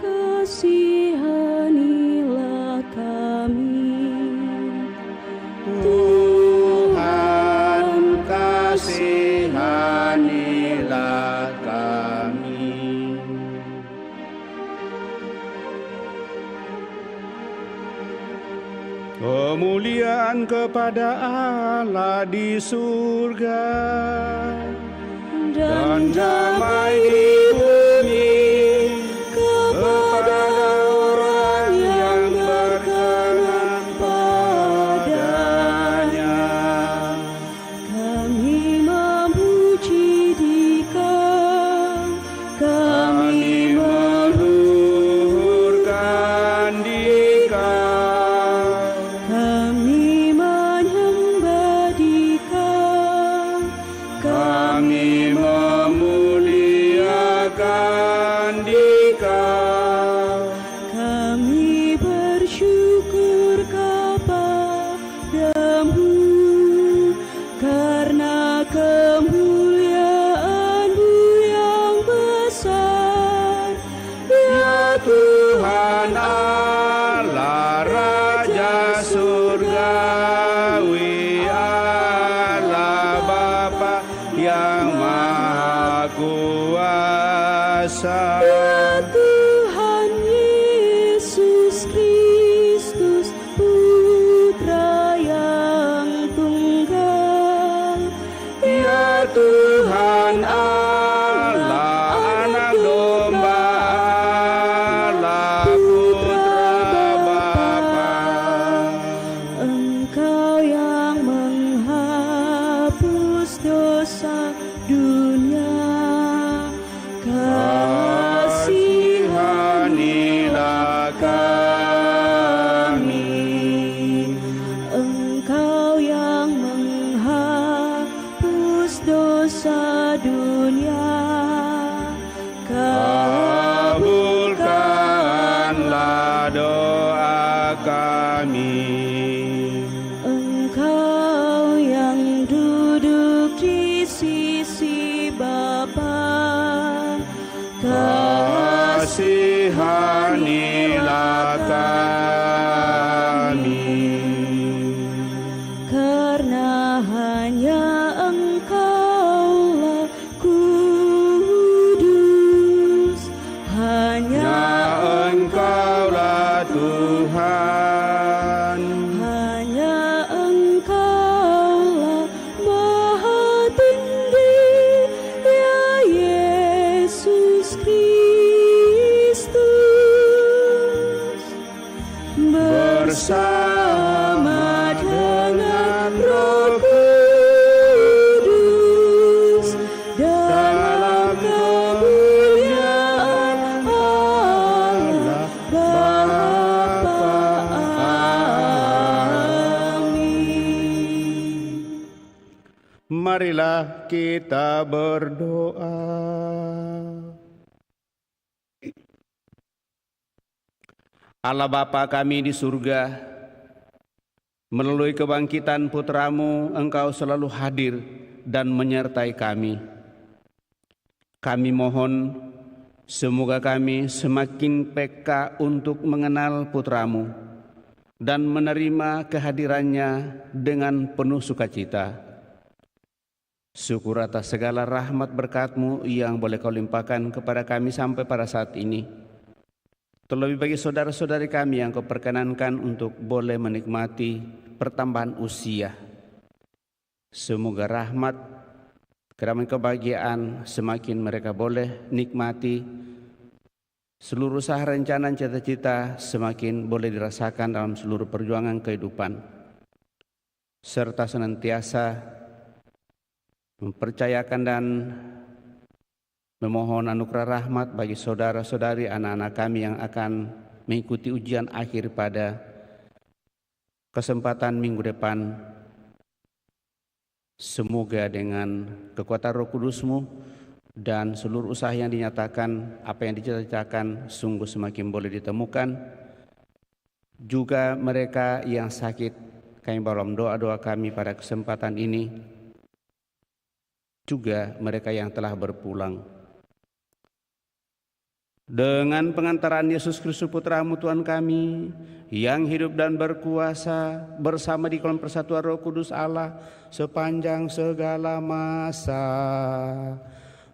kasihanilah kami. Tuhan, kasihanilah kami. Kemuliaan kepada Allah di surga dan damai di bumi kepada orang yang berkenan padanya. Kami memuji Dikau, Kami meluhurkan Dikau, kami menyembah Dikau, kami memuliakan Dikau, kami bersyukur kepadamu karena kemuliaan-Mu yang besar, ya Tuhan Allah Raja Surgawi, Allah Bapa yang Maha Kuasa. Ya Tuhan Yesus Kristus, Putra yang tunggal, Ya Tuhan Allah, Anak Domba Allah, Putra Bapa. Engkau yang menghapus dosa dunia, Kasihanilah kami. Engkau yang menghapus dosa dunia, Kabulkanlah doa kami. Engkau yang duduk di sisi Bapa, Kasihanilah kami. karena hanya Engkaulah kuasa Marilah kita berdoa. Allah Bapa kami di surga, melalui kebangkitan Putra-Mu, Engkau selalu hadir dan menyertai kami. Kami mohon semoga kami semakin peka untuk mengenal Putra-Mu dan menerima kehadirannya dengan penuh sukacita. Syukur atas segala rahmat berkat-Mu yang boleh Kau limpahkan kepada kami sampai pada saat ini. Terlebih bagi saudara-saudari kami yang Kau perkenankan untuk boleh menikmati pertambahan usia. Semoga rahmat, kedamaian, kebahagiaan semakin mereka boleh nikmati. Seluruh usaha, rencana, cita-cita semakin boleh dirasakan dalam seluruh perjuangan kehidupan. Serta senantiasa mempercayakan dan memohon anugerah rahmat bagi saudara-saudari anak-anak kami yang akan mengikuti ujian akhir pada kesempatan minggu depan. Semoga dengan kekuatan Roh Kudus-Mu dan seluruh usaha yang dinyatakan, apa yang dicita-citakan sungguh semakin boleh ditemukan. Juga mereka yang sakit, kami dalam doa-doa kami pada kesempatan ini. Juga mereka yang telah berpulang. Dengan pengantaran Yesus Kristus Putra-Mu Tuhan kami, yang hidup dan berkuasa bersama di dalam persatuan Roh Kudus Allah sepanjang segala masa.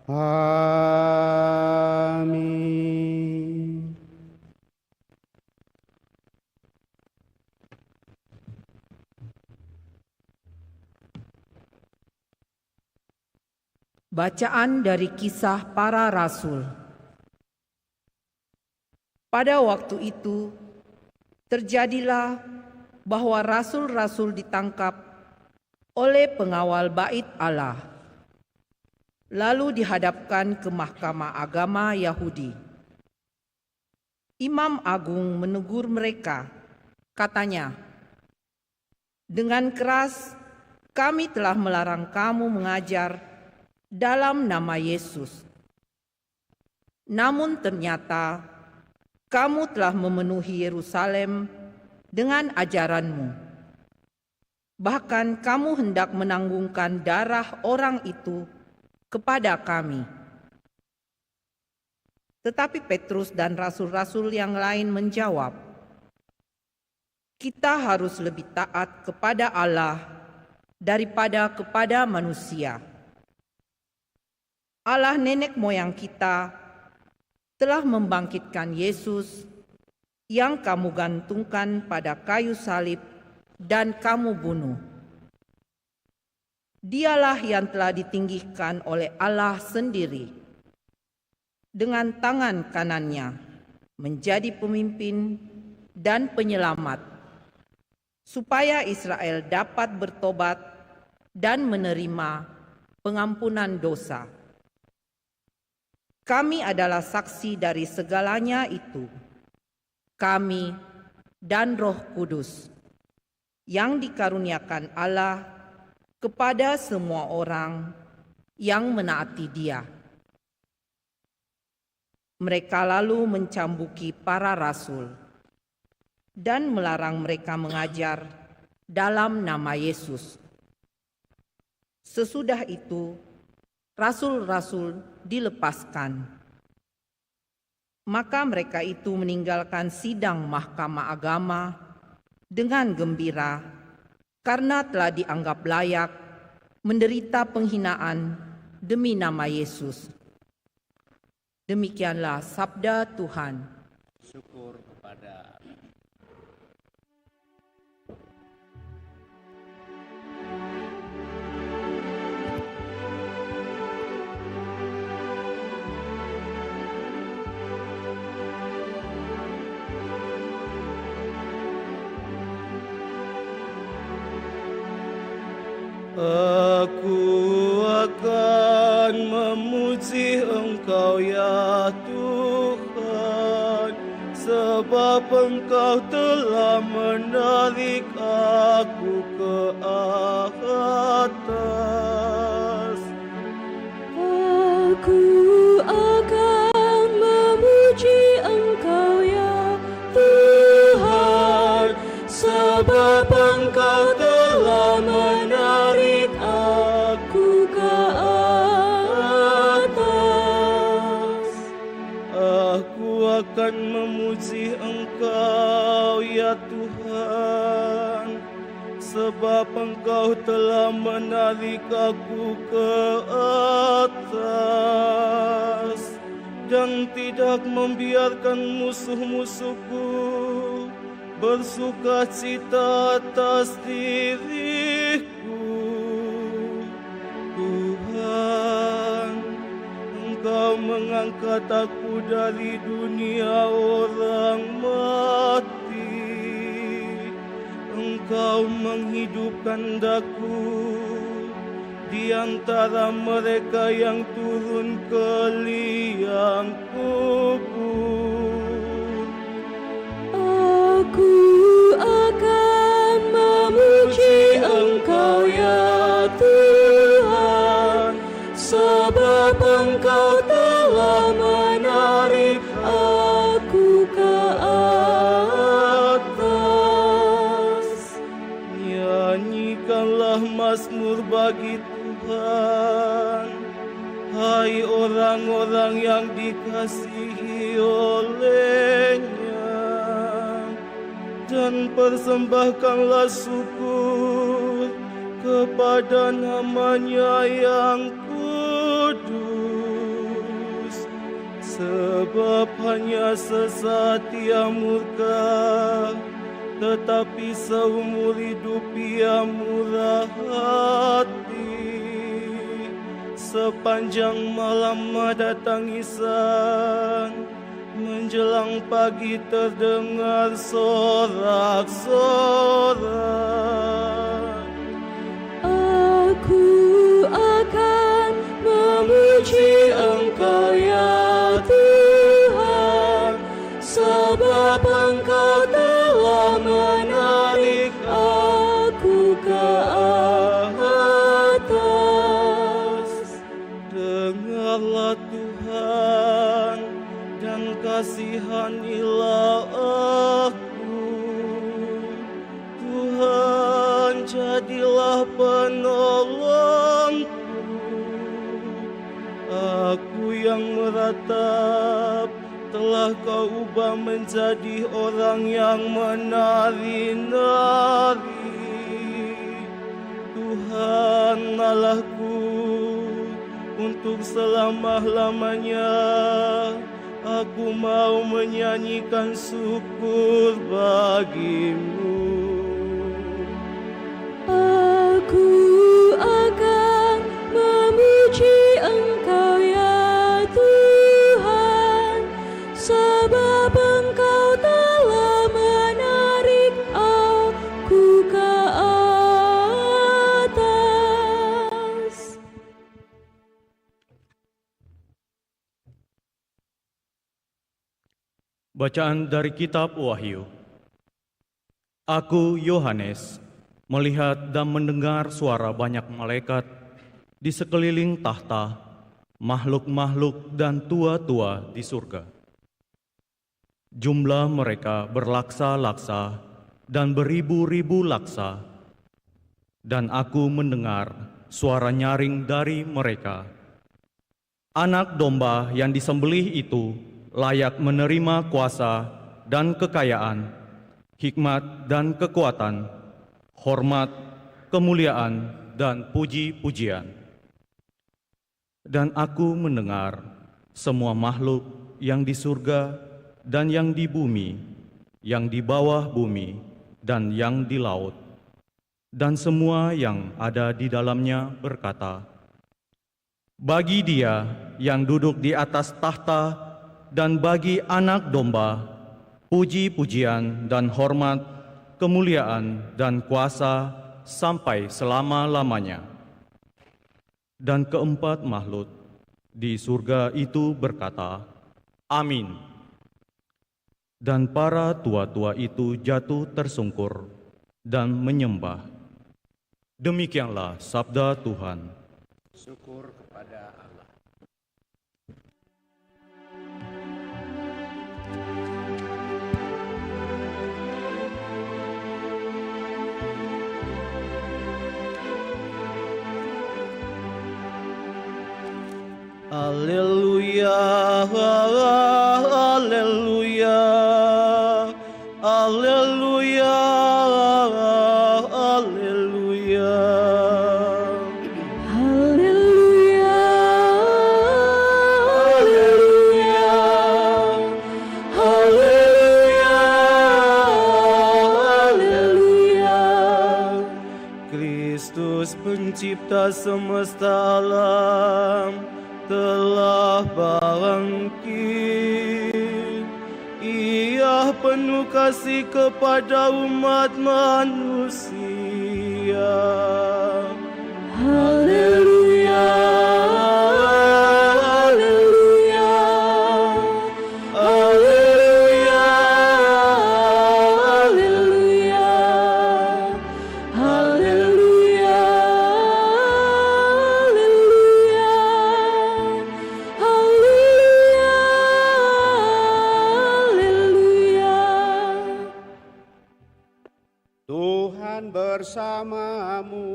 Amin. Bacaan dari Kisah Para Rasul. Pada waktu itu, terjadilah bahwa rasul-rasul ditangkap oleh pengawal bait Allah, lalu dihadapkan ke mahkamah agama Yahudi. Imam Agung menegur mereka, katanya, "Dengan keras kami telah melarang kamu mengajar dalam nama Yesus. Namun ternyata kamu telah memenuhi Yerusalem dengan ajaranmu. Bahkan kamu hendak menanggungkan darah orang itu kepada kami." Tetapi Petrus dan rasul-rasul yang lain menjawab, "Kita harus lebih taat kepada Allah daripada kepada manusia. Allah nenek moyang kita telah membangkitkan Yesus yang kamu gantungkan pada kayu salib dan kamu bunuh. Dialah yang telah ditinggikan oleh Allah sendiri dengan tangan kanannya menjadi pemimpin dan penyelamat, supaya Israel dapat bertobat dan menerima pengampunan dosa. Kami adalah saksi dari segalanya itu, kami dan Roh Kudus, yang dikaruniakan Allah kepada semua orang yang menaati Dia." Mereka lalu mencambuki para rasul dan melarang mereka mengajar dalam nama Yesus. Sesudah itu, rasul-rasul dilepaskan. Maka mereka itu meninggalkan sidang mahkamah agama dengan gembira karena telah dianggap layak menderita penghinaan demi nama Yesus. Demikianlah sabda Tuhan. Syukur kepada Allah. Aku akan memuji Engkau ya Tuhan sebab Engkau telah menarik aku ke atas. Aku akan memuji Engkau ya Tuhan, sebab Engkau telah menarik aku ke atas. Aku akan memuji Engkau ya Tuhan, sebab Engkau telah menarik aku ke atas dan tidak membiarkan musuh-musuhku bersuka cita atas diriku. Tuhan, Engkau mengangkat aku dari dunia orang mati. Engkau menghidupkan daku di antara mereka yang turun ke liang kubur. Aku akan memuji Engkau ya Tuhan, sebab Engkau telah menarik aku ke atas. Nyanyikanlah mazmur bagi Tuhan, hai orang-orang yang dikasihi oleh-Nya, dan persembahkanlah syukur kepada nama-Nya yang kudus, sebab hanya sesaat Ia murka, tetapi seumur hidup Ia murah hati. Sepanjang malam ada tangisan, menjelang pagi terdengar sorak-sorak. Aku akan memuji Engkau ya Tuhan, sebab Engkau telah menarik aku ke atas. Dengarlah Tuhan dan kasihanilah aku. Tuhan, jadilah penolongku. Aku yang meratap telah Kau ubah menjadi orang yang menari-nari. Tuhan Allahku, untuk selama-lamanya aku mau menyanyikan syukur bagi-Mu. Aku akan memuji Engkau ya Tuhan, sebab Engkau telah menarik aku ke atas. Bacaan dari Kitab Wahyu. Aku, Yohanes, melihat dan mendengar suara banyak malaikat di sekeliling tahta, makhluk-makhluk dan tua-tua di surga. Jumlah mereka berlaksa-laksa dan beribu-ribu laksa, dan aku mendengar suara nyaring dari mereka. Anak domba yang disembelih itu layak menerima kuasa dan kekayaan, hikmat dan kekuatan, hormat, kemuliaan, dan puji-pujian. Dan aku mendengar semua makhluk yang di surga dan yang di bumi, yang di bawah bumi, dan yang di laut, dan semua yang ada di dalamnya berkata, bagi Dia yang duduk di atas tahta dan bagi Anak Domba, puji-pujian dan hormat, kemuliaan dan kuasa sampai selama-lamanya. Dan keempat makhluk di surga itu berkata, Amin. Dan para tua-tua itu jatuh tersungkur dan menyembah. Demikianlah sabda Tuhan. Syukur kepada Allah. Haleluya, haleluya, haleluya, haleluya. Haleluya, haleluya, haleluya, haleluya. Kristus pencipta semesta alam telah bangkit. Ia penuh kasih kepada umat manusia. Haleluya, haleluya, haleluya, haleluya, haleluya, haleluya. Tuhan bersamamu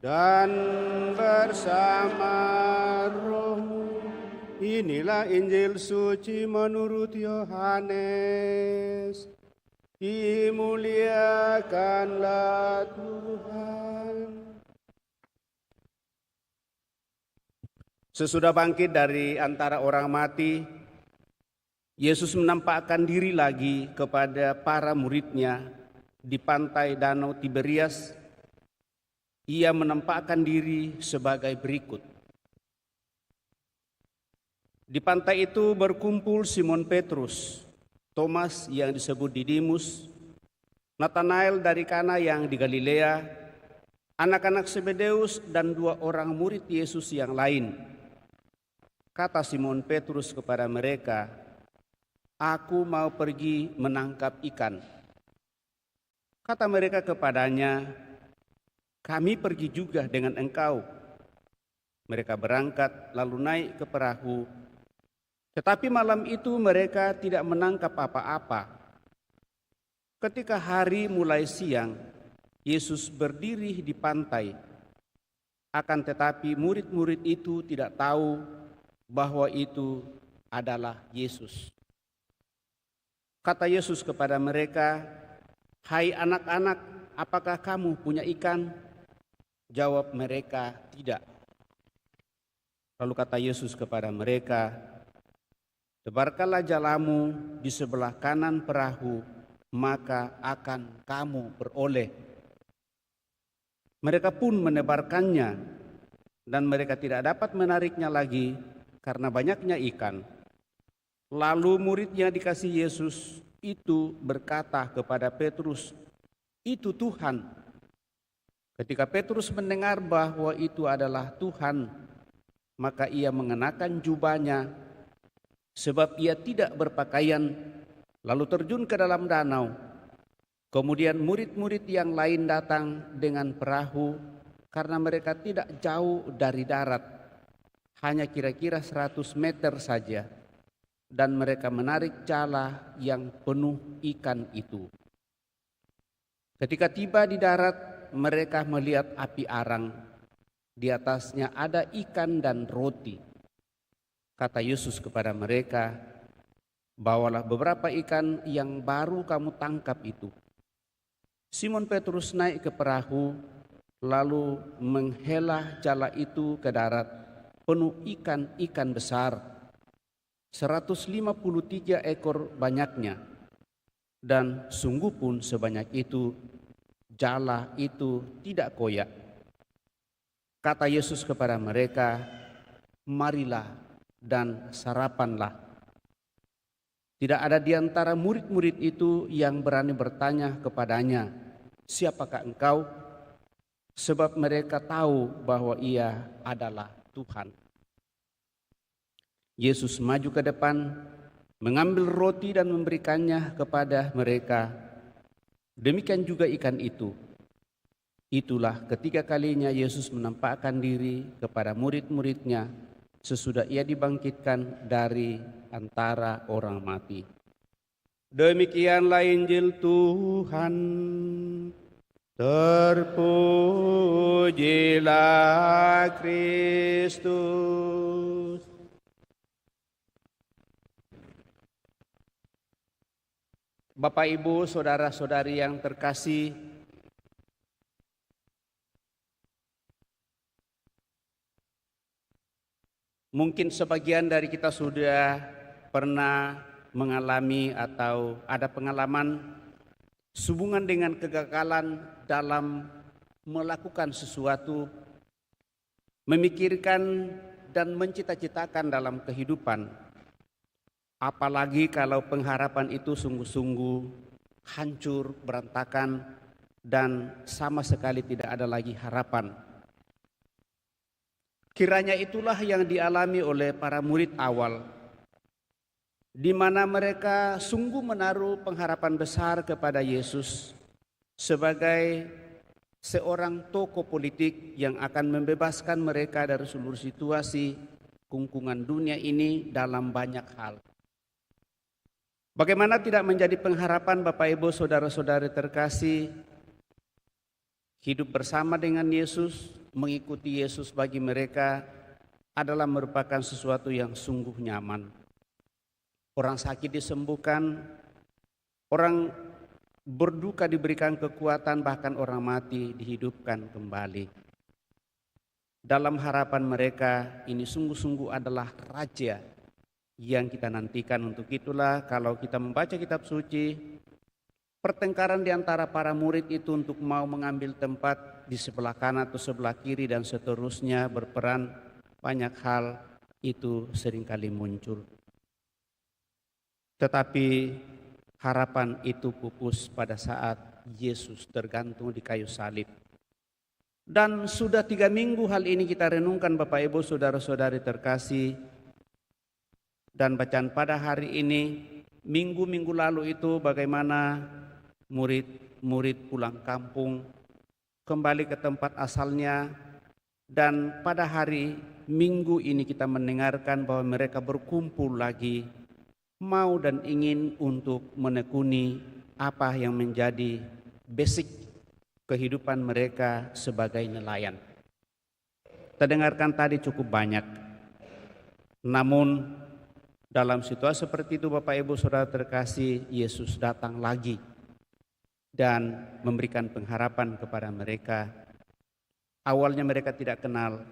dan bersama rohmu. Inilah Injil suci menurut Yohanes. Dimuliakanlah Tuhan. Sesudah bangkit dari antara orang mati, Yesus menampakkan diri lagi kepada para muridnya di pantai Danau Tiberias. Ia menampakkan diri sebagai berikut. Di pantai itu berkumpul Simon Petrus, Thomas yang disebut Didimus, Nathanael dari Kana yang di Galilea, anak-anak Zebedeus dan 2 orang murid Yesus yang lain. Kata Simon Petrus kepada mereka, "Aku mau pergi menangkap ikan." Kata mereka kepadanya, "Kami pergi juga dengan engkau." Mereka berangkat lalu naik ke perahu. Tetapi malam itu mereka tidak menangkap apa-apa. Ketika hari mulai siang, Yesus berdiri di pantai. Akan tetapi murid-murid itu tidak tahu bahwa itu adalah Yesus. Kata Yesus kepada mereka, "Hai anak-anak, apakah kamu punya ikan?" Jawab mereka, "Tidak." Lalu kata Yesus kepada mereka, "Tebarkanlah jalamu di sebelah kanan perahu, maka akan kamu beroleh." Mereka pun menebarkannya, dan mereka tidak dapat menariknya lagi karena banyaknya ikan. Lalu muridnya dikasih Yesus itu berkata kepada Petrus, "Itu Tuhan." Ketika Petrus mendengar bahwa itu adalah Tuhan, maka ia mengenakan jubahnya, sebab ia tidak berpakaian, lalu terjun ke dalam danau. Kemudian murid-murid yang lain datang dengan perahu karena mereka tidak jauh dari darat, hanya kira-kira 100 meter saja, dan mereka menarik jala yang penuh ikan itu. Ketika tiba di darat, mereka melihat api arang. Di atasnya ada ikan dan roti. Kata Yesus kepada mereka, "Bawalah beberapa ikan yang baru kamu tangkap itu." Simon Petrus naik ke perahu, lalu menghela jala itu ke darat, penuh ikan-ikan besar, 153 ekor banyaknya. Dan sungguh pun sebanyak itu, jala itu tidak koyak. Kata Yesus kepada mereka, "Marilah dan sarapanlah." Tidak ada di antara murid-murid itu yang berani bertanya kepadanya, "Siapakah engkau?" Sebab mereka tahu bahwa ia adalah Tuhan. Yesus maju ke depan, mengambil roti dan memberikannya kepada mereka. Demikian juga ikan itu. Itulah ketiga kalinya Yesus menampakkan diri kepada murid-muridnya sesudah ia dibangkitkan dari antara orang mati. Demikianlah Injil Tuhan. Terpujilah Kristus. Bapak, Ibu, saudara-saudari yang terkasih, mungkin sebagian dari kita sudah pernah mengalami atau ada pengalaman sehubungan dengan kegagalan dalam melakukan sesuatu, memikirkan dan mencita-citakan dalam kehidupan. Apalagi kalau pengharapan itu sungguh-sungguh hancur, berantakan, dan sama sekali tidak ada lagi harapan. Kiranya itulah yang dialami oleh para murid awal, di mana mereka sungguh menaruh pengharapan besar kepada Yesus sebagai seorang tokoh politik yang akan membebaskan mereka dari seluruh situasi kungkungan dunia ini dalam banyak hal. Bagaimana tidak menjadi pengharapan Bapak Ibu saudara-saudari terkasih, hidup bersama dengan Yesus, mengikuti Yesus bagi mereka adalah merupakan sesuatu yang sungguh nyaman. Orang sakit disembuhkan, orang berduka diberikan kekuatan, bahkan orang mati dihidupkan kembali. Dalam harapan mereka ini sungguh-sungguh adalah raja yang kita nantikan. Untuk itulah kalau kita membaca kitab suci, pertengkaran di antara para murid itu untuk mau mengambil tempat di sebelah kanan atau sebelah kiri dan seterusnya berperan, banyak hal itu seringkali muncul. Tetapi harapan itu pupus pada saat Yesus tergantung di kayu salib. Dan sudah 3 minggu hal ini kita renungkan Bapak Ibu saudara-saudari terkasih. Dan bacaan pada hari ini, minggu-minggu lalu itu bagaimana murid-murid pulang kampung, kembali ke tempat asalnya. Dan pada hari Minggu ini kita mendengarkan bahwa mereka berkumpul lagi, mau dan ingin untuk menekuni apa yang menjadi basic kehidupan mereka sebagai nelayan. Kita dengarkan tadi cukup banyak. Namun dalam situasi seperti itu Bapak Ibu Saudara terkasih, Yesus datang lagi dan memberikan pengharapan kepada mereka. Awalnya mereka tidak kenal,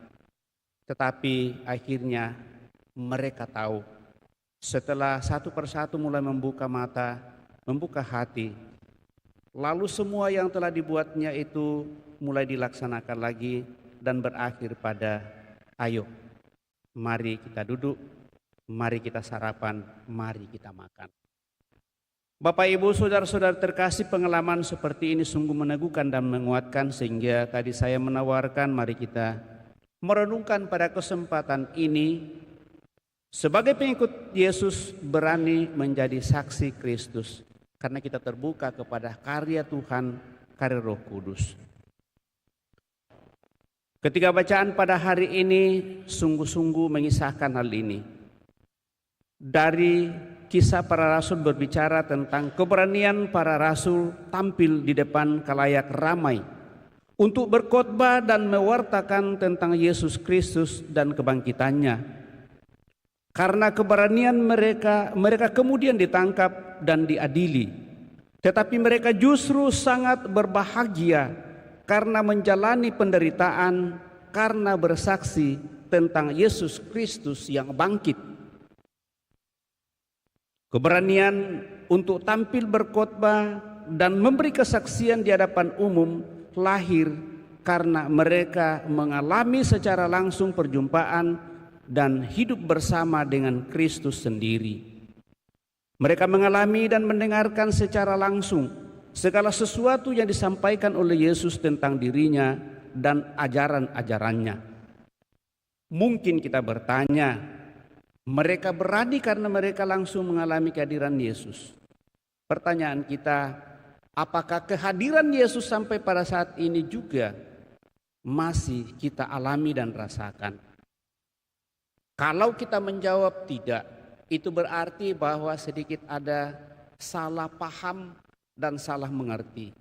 tetapi akhirnya mereka tahu. Setelah satu persatu mulai membuka mata, membuka hati, lalu semua yang telah dibuatnya itu mulai dilaksanakan lagi dan berakhir pada ayo, mari kita duduk, mari kita sarapan, mari kita makan. Bapak Ibu saudara-saudara terkasih, pengalaman seperti ini sungguh meneguhkan dan menguatkan, sehingga tadi saya menawarkan mari kita merenungkan pada kesempatan ini sebagai pengikut Yesus berani menjadi saksi Kristus, karena kita terbuka kepada karya Tuhan, karya Roh Kudus. Ketika bacaan pada hari ini sungguh-sungguh mengisahkan hal ini. Dari Kisah Para Rasul berbicara tentang keberanian para rasul tampil di depan khalayak ramai untuk berkhotbah dan mewartakan tentang Yesus Kristus dan kebangkitannya. Karena keberanian mereka kemudian ditangkap dan diadili. Tetapi mereka justru sangat berbahagia karena menjalani penderitaan, karena bersaksi tentang Yesus Kristus yang bangkit. Keberanian untuk tampil berkhotbah dan memberi kesaksian di hadapan umum lahir karena mereka mengalami secara langsung perjumpaan dan hidup bersama dengan Kristus sendiri. Mereka mengalami dan mendengarkan secara langsung segala sesuatu yang disampaikan oleh Yesus tentang dirinya dan ajaran-ajarannya. Mungkin kita bertanya, Mereka berani karena mereka langsung mengalami kehadiran Yesus. Pertanyaan kita, apakah kehadiran Yesus sampai pada saat ini juga masih kita alami dan rasakan? Kalau kita menjawab tidak, itu berarti bahwa sedikit ada salah paham dan salah mengerti.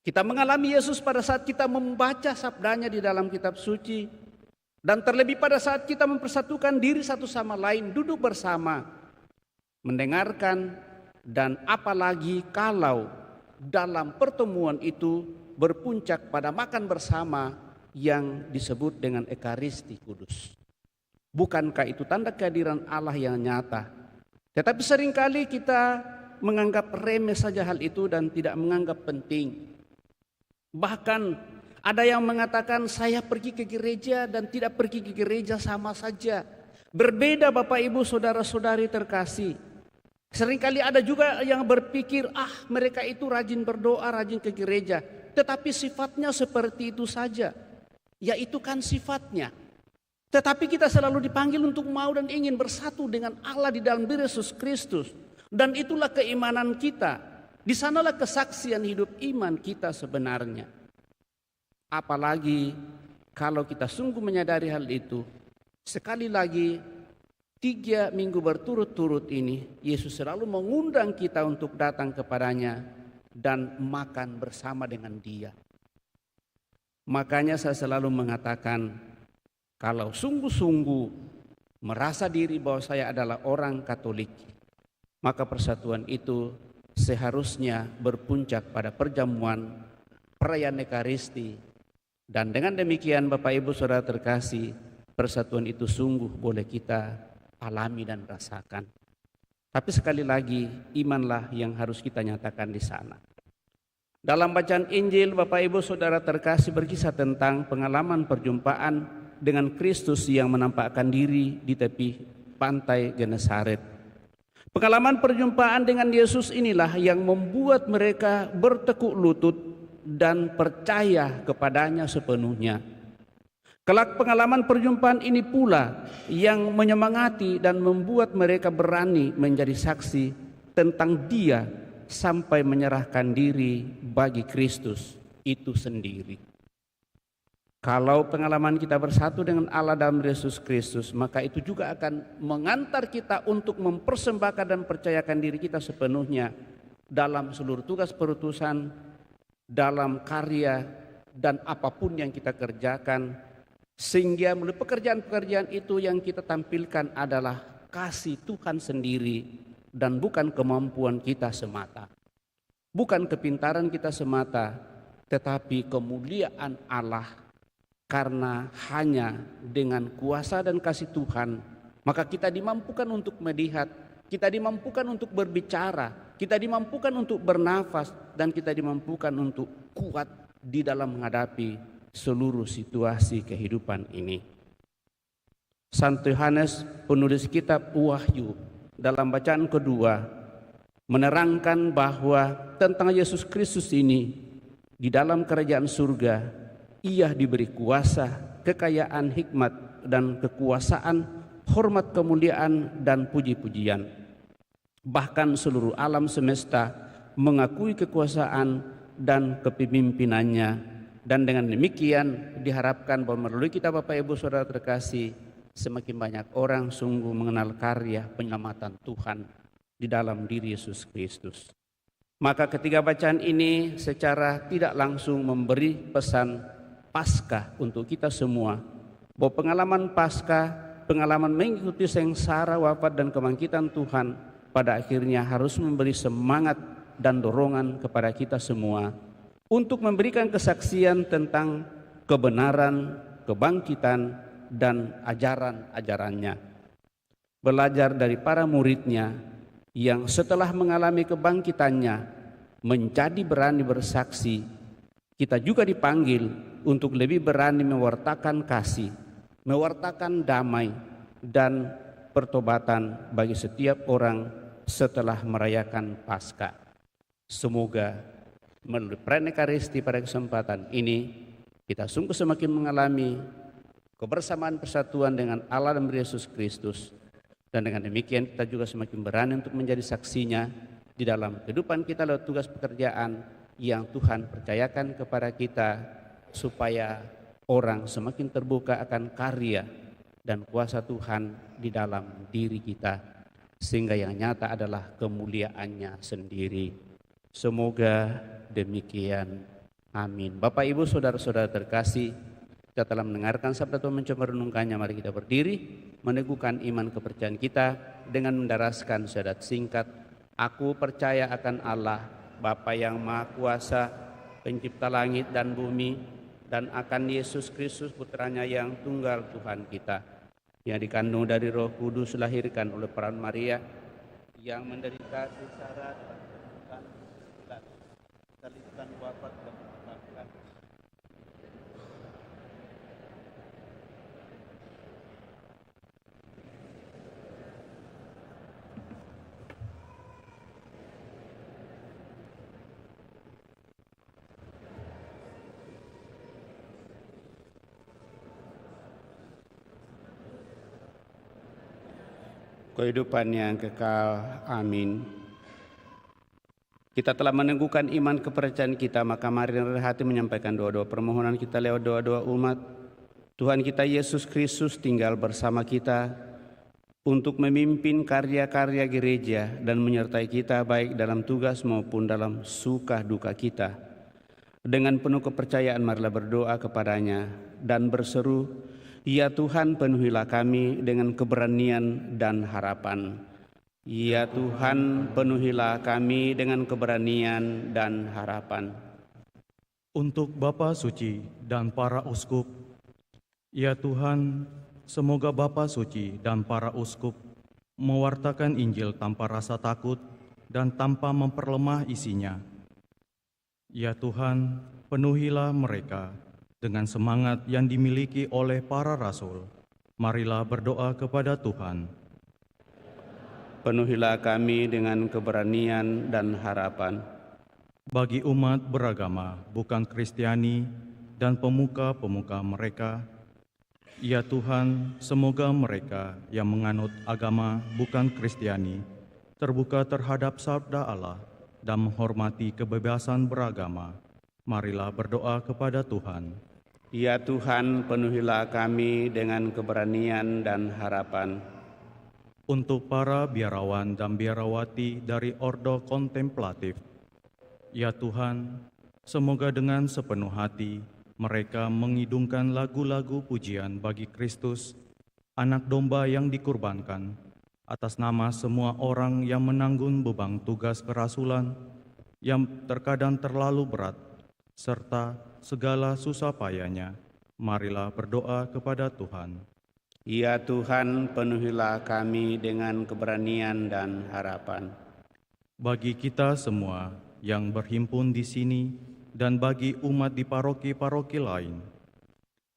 Kita mengalami Yesus pada saat kita membaca sabdanya di dalam kitab suci, dan terlebih pada saat kita mempersatukan diri satu sama lain, duduk bersama, mendengarkan, dan apalagi kalau dalam pertemuan itu berpuncak pada makan bersama yang disebut dengan Ekaristi Kudus. Bukankah itu tanda kehadiran Allah yang nyata? Tetapi seringkali kita menganggap remeh saja hal itu dan tidak menganggap penting. Bahkan ada yang mengatakan saya pergi ke gereja dan tidak pergi ke gereja sama saja. Berbeda Bapak Ibu saudara-saudari terkasih. Seringkali ada juga yang berpikir mereka itu rajin berdoa, rajin ke gereja. Tetapi sifatnya seperti itu saja. Ya itu kan sifatnya. Tetapi kita selalu dipanggil untuk mau dan ingin bersatu dengan Allah di dalam diri Yesus Kristus. Dan itulah keimanan kita. Di sanalah kesaksian hidup iman kita sebenarnya. Apalagi kalau kita sungguh menyadari hal itu. Sekali lagi 3 minggu berturut-turut ini Yesus selalu mengundang kita untuk datang kepadanya dan makan bersama dengan Dia. Makanya saya selalu mengatakan, kalau sungguh-sungguh merasa diri bahwa saya adalah orang Katolik, maka persatuan itu seharusnya berpuncak pada perjamuan perayaan Ekaristi. Dan dengan demikian Bapak Ibu Saudara terkasih, persatuan itu sungguh boleh kita alami dan rasakan. Tapi sekali lagi, imanlah yang harus kita nyatakan di sana. Dalam bacaan Injil, Bapak Ibu Saudara terkasih berkisah tentang pengalaman perjumpaan dengan Kristus yang menampakkan diri di tepi pantai Genesaret. Pengalaman perjumpaan dengan Yesus inilah yang membuat mereka bertekuk lutut dan percaya kepadanya sepenuhnya. Kelak pengalaman perjumpaan ini pula yang menyemangati dan membuat mereka berani menjadi saksi tentang Dia sampai menyerahkan diri bagi Kristus itu sendiri. Kalau pengalaman kita bersatu dengan Allah dalam Yesus Kristus, maka itu juga akan mengantar kita untuk mempersembahkan dan percayakan diri kita sepenuhnya dalam seluruh tugas perutusan, dalam karya dan apapun yang kita kerjakan, sehingga melalui pekerjaan-pekerjaan itu yang kita tampilkan adalah kasih Tuhan sendiri dan bukan kemampuan kita semata, bukan kepintaran kita semata, tetapi kemuliaan Allah. Karena hanya dengan kuasa dan kasih Tuhan, maka kita dimampukan untuk melihat, kita dimampukan untuk berbicara, kita dimampukan untuk bernafas, dan kita dimampukan untuk kuat di dalam menghadapi seluruh situasi kehidupan ini. Santo Yohanes, penulis kitab Wahyu, dalam bacaan kedua, menerangkan bahwa tentang Yesus Kristus ini, di dalam kerajaan surga, Ia diberi kuasa, kekayaan, hikmat, dan kekuasaan, hormat, kemuliaan, dan puji-pujian. Bahkan seluruh alam semesta mengakui kekuasaan dan kepemimpinannya. Dan dengan demikian diharapkan bahwa melalui kita Bapak Ibu Saudara terkasih, semakin banyak orang sungguh mengenal karya penyelamatan Tuhan di dalam diri Yesus Kristus. Maka ketiga bacaan ini secara tidak langsung memberi pesan Paskah untuk kita semua, bahwa pengalaman Paskah, pengalaman mengikuti sengsara, wafat, dan kebangkitan Tuhan pada akhirnya harus memberi semangat dan dorongan kepada kita semua untuk memberikan kesaksian tentang kebenaran, kebangkitan, dan ajaran-ajarannya. Belajar dari para muridnya yang setelah mengalami kebangkitannya menjadi berani bersaksi, kita juga dipanggil untuk lebih berani mewartakan kasih, mewartakan damai dan pertobatan bagi setiap orang setelah merayakan Paskah. Semoga melalui perayaan Ekaristi pada kesempatan ini kita sungguh semakin mengalami kebersamaan persatuan dengan Allah dan Yesus Kristus, Dan dengan demikian kita juga semakin berani untuk menjadi saksinya di dalam kehidupan kita lewat tugas pekerjaan yang Tuhan percayakan kepada kita, supaya orang semakin terbuka akan karya dan kuasa Tuhan di dalam diri kita, sehingga yang nyata adalah kemuliaannya sendiri. Semoga demikian. Amin. Bapak, Ibu, saudara-saudara terkasih, kita telah mendengarkan sabda Tuhan, mencoba renungkannya. Mari kita berdiri, meneguhkan iman kepercayaan kita dengan mendaraskan syahadat singkat. Aku percaya akan Allah, Bapa yang Maha Kuasa, pencipta langit dan bumi, dan akan Yesus Kristus, putranya yang tunggal Tuhan kita, yang dikandung dari Roh Kudus, lahirkan oleh peran Maria, yang menderita secara dan terlibat wafat dan kebangkitan. Kehidupan yang kekal. Amin. Kita telah meneguhkan iman kepercayaan kita, maka mari dengan hati menyampaikan doa-doa permohonan kita lewat doa-doa umat. Tuhan kita Yesus Kristus tinggal bersama kita untuk memimpin karya-karya gereja dan menyertai kita baik dalam tugas maupun dalam suka duka kita. Dengan penuh kepercayaan marilah berdoa kepadanya dan berseru, ya Tuhan, penuhilah kami dengan keberanian dan harapan. Ya Tuhan, penuhilah kami dengan keberanian dan harapan. Untuk Bapa Suci dan para uskup, ya Tuhan, semoga Bapa Suci dan para uskup mewartakan Injil tanpa rasa takut dan tanpa memperlemah isinya. Ya Tuhan, penuhilah mereka dengan semangat yang dimiliki oleh para rasul. Marilah berdoa kepada Tuhan. Penuhilah kami dengan keberanian dan harapan. Bagi umat beragama bukan Kristiani dan pemuka-pemuka mereka, ya Tuhan, semoga mereka yang menganut agama bukan Kristiani terbuka terhadap sabda Allah dan menghormati kebebasan beragama. Marilah berdoa kepada Tuhan. Ya Tuhan, penuhilah kami dengan keberanian dan harapan. Untuk para biarawan dan biarawati dari Ordo Kontemplatif, ya Tuhan, semoga dengan sepenuh hati mereka mengidungkan lagu-lagu pujian bagi Kristus, anak domba yang dikurbankan, atas nama semua orang yang menanggung beban tugas kerasulan yang terkadang terlalu berat, serta segala susah payahnya. Marilah berdoa kepada Tuhan. Ya Tuhan, penuhilah kami dengan keberanian dan harapan. Bagi kita semua yang berhimpun di sini dan bagi umat di paroki-paroki lain,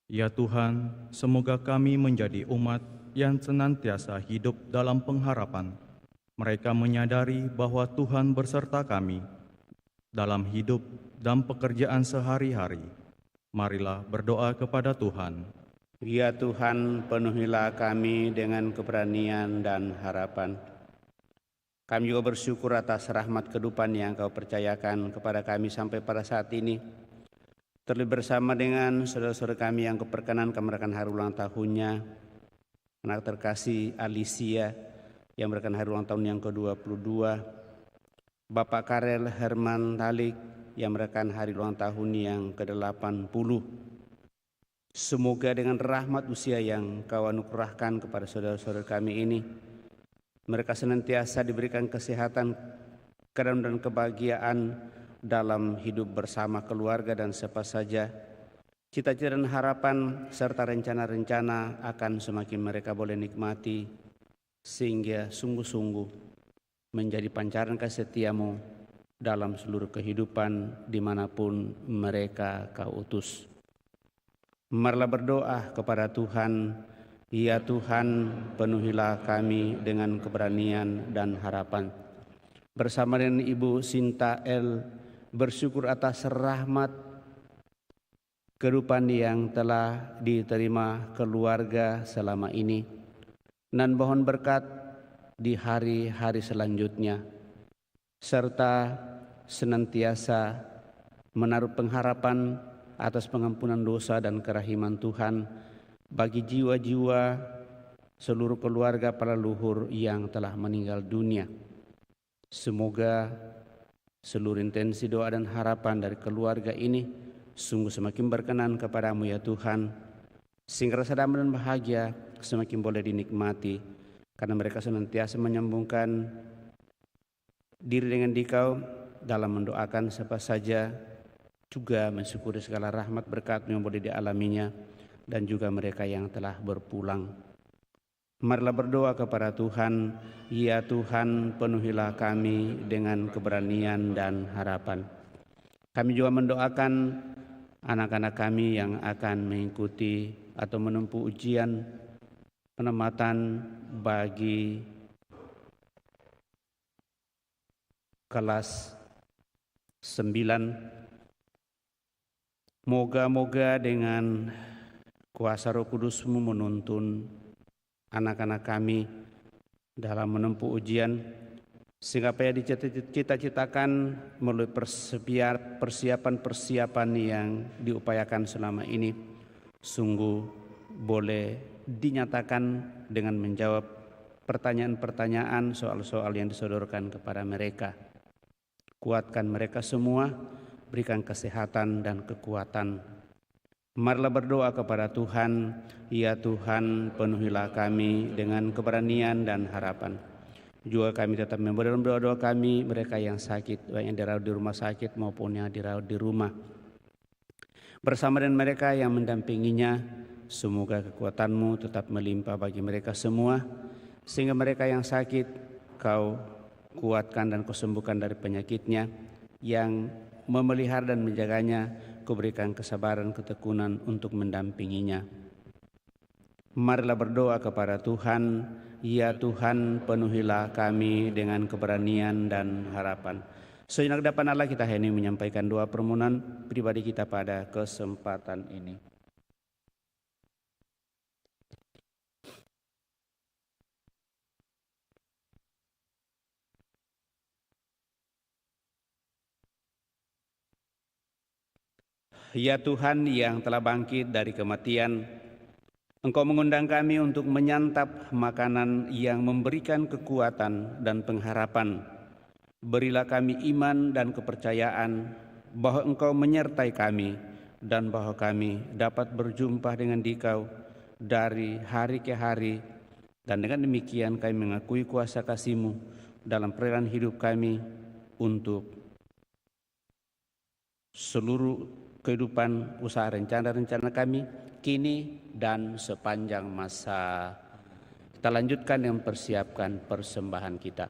ya Tuhan, semoga kami menjadi umat yang senantiasa hidup dalam pengharapan. Mereka menyadari bahwa Tuhan berserta kami dalam hidup dan pekerjaan sehari-hari. Marilah berdoa kepada Tuhan. Ya Tuhan, penuhilah kami dengan keberanian dan harapan. Kami juga bersyukur atas rahmat kehidupan yang Kau percayakan kepada kami sampai pada saat ini. Terlebih bersama dengan saudara-saudara kami yang keperkenan merayakan hari ulang tahunnya, anak terkasih Alicia yang merayakan hari ulang tahun yang ke-22, Bapak Karel Herman Talik yang merayakan hari ulang tahun yang ke-80. Semoga dengan rahmat usia yang Kau anugerahkan kepada saudara-saudara kami ini, mereka senantiasa diberikan kesehatan, keadaan dan kebahagiaan dalam hidup bersama keluarga dan siapa saja. Cita-cita dan harapan serta rencana-rencana akan semakin mereka boleh nikmati, sehingga sungguh-sungguh menjadi pancaran kasih setiamu dalam seluruh kehidupan dimanapun mereka Kau utus. Marilah berdoa kepada Tuhan. Ya Tuhan, penuhilah kami dengan keberanian dan harapan. Bersama dengan Ibu Sinta L, bersyukur atas rahmat kehidupan yang telah diterima keluarga selama ini, dan mohon berkat di hari-hari selanjutnya, serta senantiasa menaruh pengharapan atas pengampunan dosa dan kerahiman Tuhan bagi jiwa-jiwa seluruh keluarga para leluhur yang telah meninggal dunia. Semoga seluruh intensi doa dan harapan dari keluarga ini sungguh semakin berkenan kepadamu ya Tuhan, sehingga rasa damai dan bahagia semakin boleh dinikmati, karena mereka senantiasa menyambungkan diri dengan Dikau dalam mendoakan siapa saja, juga mensyukuri segala rahmat berkat yang boleh dialaminya, dan juga mereka yang telah berpulang. Marilah berdoa kepada Tuhan. Ya Tuhan, penuhilah kami dengan keberanian dan harapan. Kami juga mendoakan anak-anak kami yang akan mengikuti atau menempuh ujian penempatan bagi kelas 9. Moga-moga dengan kuasa Roh Kudus-Mu menuntun anak-anak kami dalam menempuh ujian, sehingga apa yang dicita-citakan melalui persiapan-persiapan yang diupayakan selama ini sungguh boleh dinyatakan dengan menjawab pertanyaan-pertanyaan, soal-soal yang disodorkan kepada mereka. Kuatkan mereka semua, berikan kesehatan dan kekuatan. Marilah berdoa kepada Tuhan. Ya Tuhan, penuhilah kami dengan keberanian dan harapan. Juga kami tetap memberi dalam doa-doa kami mereka yang sakit, baik yang dirawat di rumah sakit maupun yang dirawat di rumah. Bersama dengan mereka yang mendampinginya, semoga kekuatan-Mu tetap melimpah bagi mereka semua, sehingga mereka yang sakit Kau kuatkan dan Kau sembuhkan dari penyakitnya, yang memelihara dan menjaganya Kau berikan kesabaran, ketekunan untuk mendampinginya. Marilah berdoa kepada Tuhan. Ya Tuhan, penuhilah kami dengan keberanian dan harapan. Sejenak depan Allah kita hendak menyampaikan doa permohonan pribadi kita pada kesempatan ini. Ya Tuhan yang telah bangkit dari kematian, Engkau mengundang kami untuk menyantap makanan yang memberikan kekuatan dan pengharapan. Berilah kami iman dan kepercayaan bahwa Engkau menyertai kami dan bahwa kami dapat berjumpa dengan Dikau dari hari ke hari, dan dengan demikian kami mengakui kuasa kasih-Mu dalam perjalanan hidup kami untuk seluruh kehidupan, usaha, rencana-rencana kami kini dan sepanjang masa. Kita lanjutkan dengan mempersiapkan persembahan kita.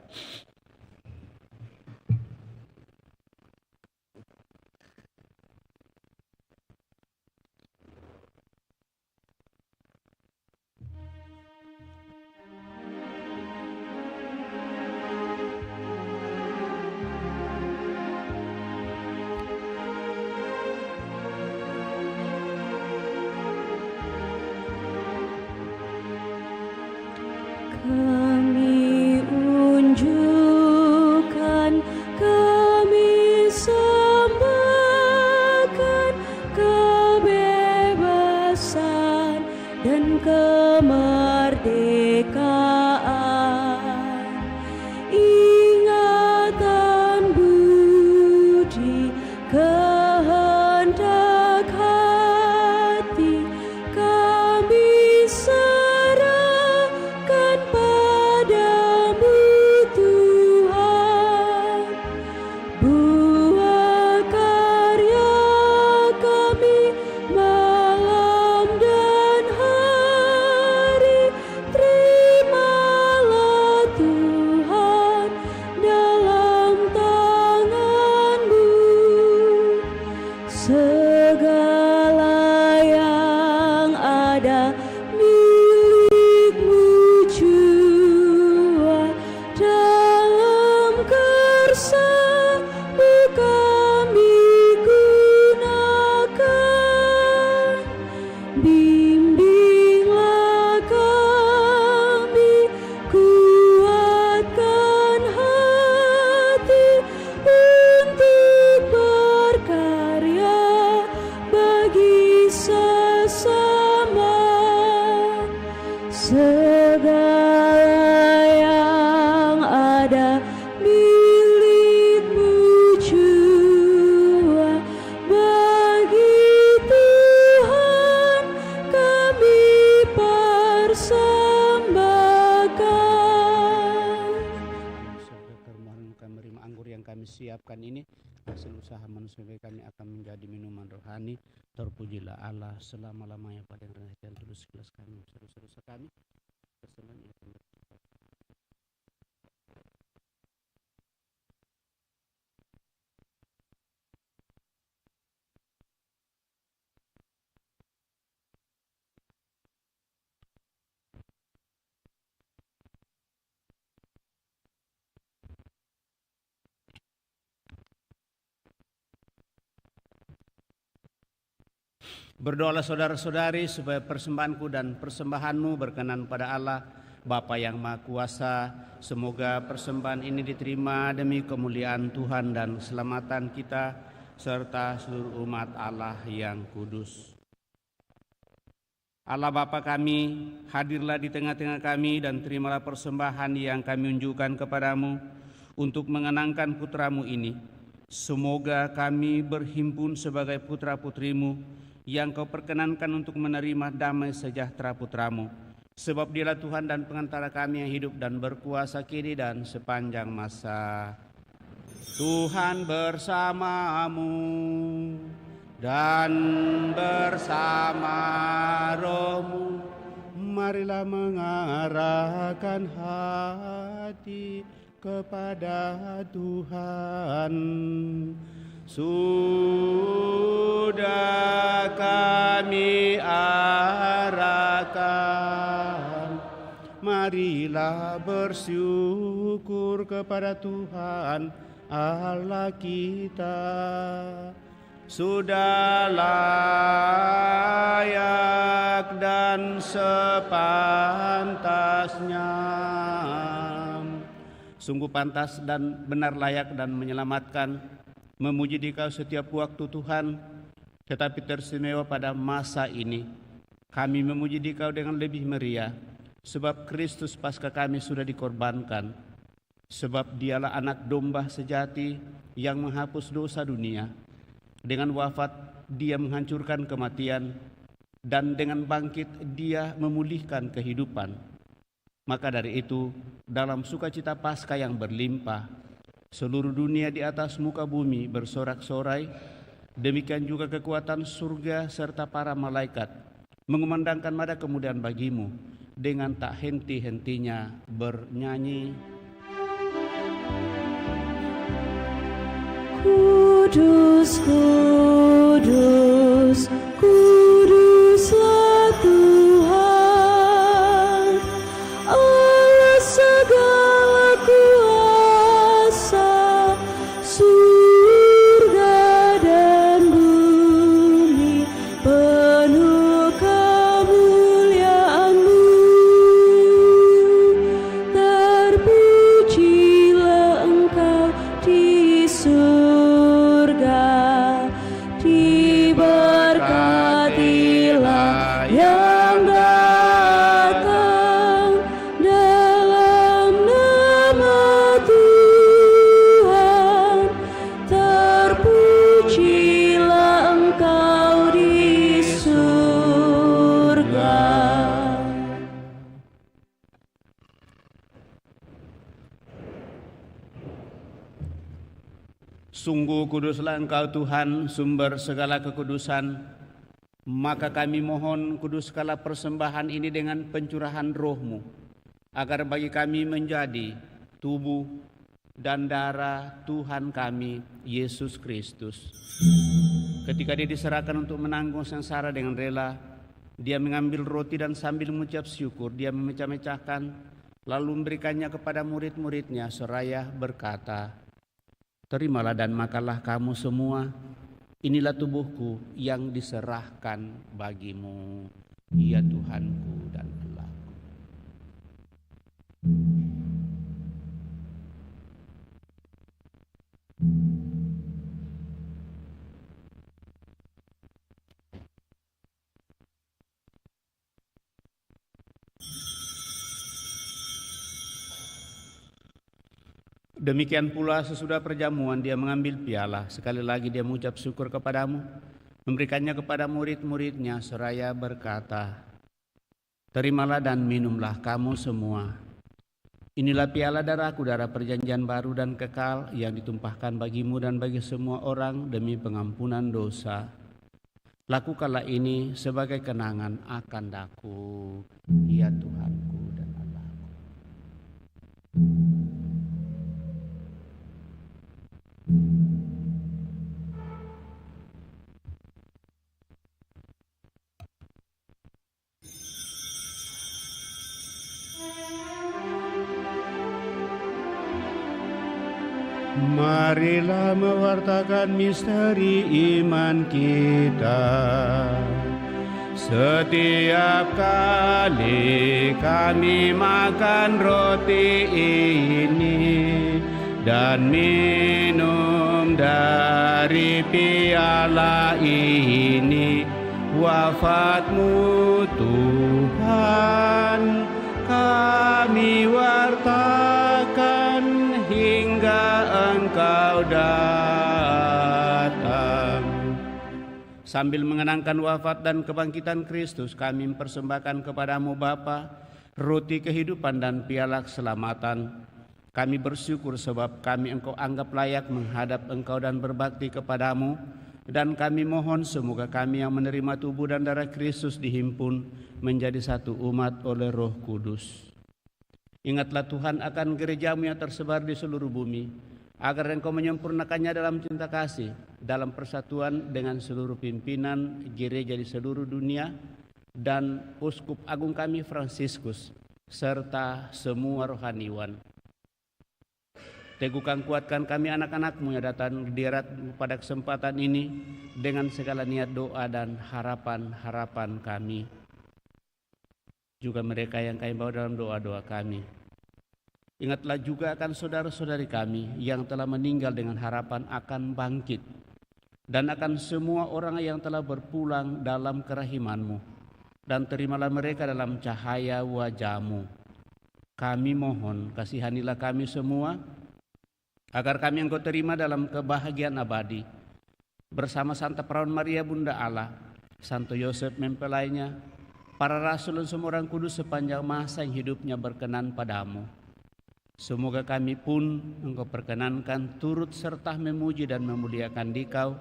Kami unjukkan, kami sembahkan kebebasan dan kemerdekaan, ingatan budi, kehendak hati, kami serahkan pada segala yang ada milikmu jua, bagi Tuhan kami persembahkan. Surga termohon kami menerima anggur yang kami siapkan ini, hasil usaha manusia kami akan menjadi minuman rohani. Terpujilah Allah selama-lamanya pada yang rendah dan tulus ikhlas kami, dosa-dosa kami, kesalahan yang kami lakukan. Berdoalah saudara-saudari supaya persembahanku dan persembahanmu berkenan pada Allah Bapa yang Maha Kuasa. Semoga persembahan ini diterima demi kemuliaan Tuhan dan keselamatan kita serta seluruh umat Allah yang kudus. Allah Bapa kami, hadirlah di tengah-tengah kami dan terimalah persembahan yang kami unjukkan kepadamu untuk mengenangkan putramu ini. Semoga kami berhimpun sebagai putra-putrimu yang kau perkenankan untuk menerima damai sejahtera putramu. Sebab dialah Tuhan dan pengantara kami yang hidup dan berkuasa kini dan sepanjang masa. Tuhan bersamamu dan bersama rohmu. Marilah mengarahkan hati kepada Tuhan. Sudah kami arahkan, marilah bersyukur kepada Tuhan Allah kita. Sudah layak dan sepantasnya, sungguh pantas dan benar layak dan menyelamatkan, memuji Dikau setiap waktu Tuhan, tetapi teristimewa pada masa ini kami memuji Dikau dengan lebih meriah, sebab Kristus Paskah kami sudah dikorbankan, sebab Dialah anak domba sejati yang menghapus dosa dunia. Dengan wafat Dia menghancurkan kematian, dan dengan bangkit Dia memulihkan kehidupan. Maka dari itu, dalam sukacita Paskah yang berlimpah, seluruh dunia di atas muka bumi bersorak-sorai, demikian juga kekuatan surga serta para malaikat mengumandangkan nada kemuliaan bagimu dengan tak henti-hentinya bernyanyi. Kudus, kudus, kuduslah Tuhan, Allah segala kuasa, surga dan bumi penuh kemuliaan-Mu. Terpujilah Engkau di surga, diberkatilah yang datang dalam nama Tuhan. Terpujilah Engkau di surga. Sungguh kuduslah Engkau Tuhan, sumber segala kekudusan. Maka kami mohon kuduskanlah persembahan ini dengan pencurahan roh-Mu, agar bagi kami menjadi tubuh dan darah Tuhan kami, Yesus Kristus. Ketika Dia diserahkan untuk menanggung sengsara dengan rela, Dia mengambil roti dan sambil mengucap syukur, Dia memecah-mecahkan, lalu memberikannya kepada murid-muridnya seraya berkata, "Terimalah dan makanlah kamu semua, inilah tubuhku yang diserahkan bagimu, ya Tuhanku dan Allahku." Demikian pula sesudah perjamuan dia mengambil piala. Sekali lagi dia mengucap syukur kepadamu, memberikannya kepada murid-muridnya seraya berkata, "Terimalah dan minumlah kamu semua. Inilah piala darahku, darah perjanjian baru dan kekal yang ditumpahkan bagimu dan bagi semua orang demi pengampunan dosa. Lakukanlah ini sebagai kenangan akan aku, ya Tuhanku dan Allahku." Marilah mewartakan misteri iman kita. Setiap kali kami makan roti ini dan minum dari piala ini, wafat-Mu Tuhan kami wartakan hingga Engkau datang. Sambil mengenangkan wafat dan kebangkitan Kristus, kami mempersembahkan kepadamu Bapa roti kehidupan dan piala keselamatan. Kami bersyukur sebab kami Engkau anggap layak menghadap Engkau dan berbakti kepadamu. Dan kami mohon semoga kami yang menerima tubuh dan darah Kristus dihimpun menjadi satu umat oleh Roh Kudus. Ingatlah Tuhan akan gereja-Mu yang tersebar di seluruh bumi, agar Engkau menyempurnakannya dalam cinta kasih, dalam persatuan dengan seluruh pimpinan gereja di seluruh dunia, dan Uskup Agung kami Fransiskus, serta semua rohaniwan. Teguhkan kuatkan kami anak-anak-Mu yang datang dirat pada kesempatan ini dengan segala niat doa dan harapan-harapan kami. Juga mereka yang kami bawa dalam doa-doa kami. Ingatlah juga akan saudara-saudari kami yang telah meninggal dengan harapan akan bangkit, dan akan semua orang yang telah berpulang dalam kerahiman-Mu, dan terimalah mereka dalam cahaya wajah-Mu. Kami mohon kasihanilah kami semua, agar kami Engkau terima dalam kebahagiaan abadi, bersama Santa Perawan Maria Bunda Allah, Santo Yosef mempelainya, para rasul dan semua orang kudus sepanjang masa yang hidupnya berkenan padamu. Semoga kami pun Engkau perkenankan turut serta memuji dan memuliakan Dikau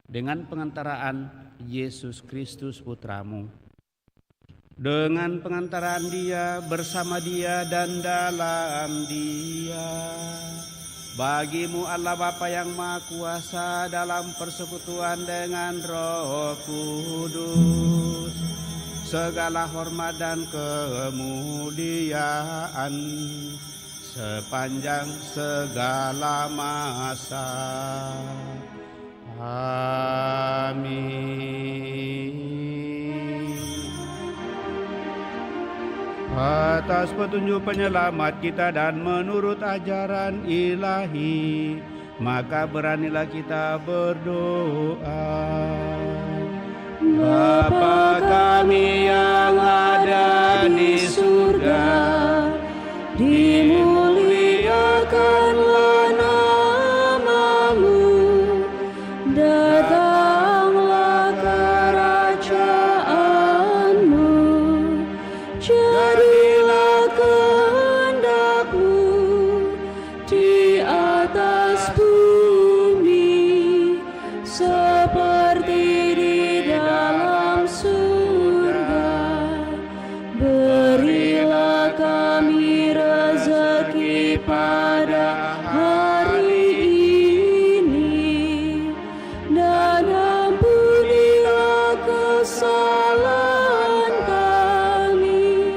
dengan pengantaraan Yesus Kristus Putra-Mu. Dengan pengantaraan Dia, bersama Dia dan dalam Dia, bagi-Mu Allah Bapa yang Maha Kuasa dalam persekutuan dengan Roh Kudus, segala hormat dan kemuliaan sepanjang segala masa. Amin. Atas petunjuk penyelamat kita dan menurut ajaran ilahi, maka beranilah kita berdoa. Bapa kami yang ada di surga, dimuliakanlah nama-Mu, datanglah kerajaan-Mu, jadilah kehendak-Mu di atas bumi seperti di dalam surga. Berilah kami rezeki pada hari ini, dan ampunilah kesalahan kami,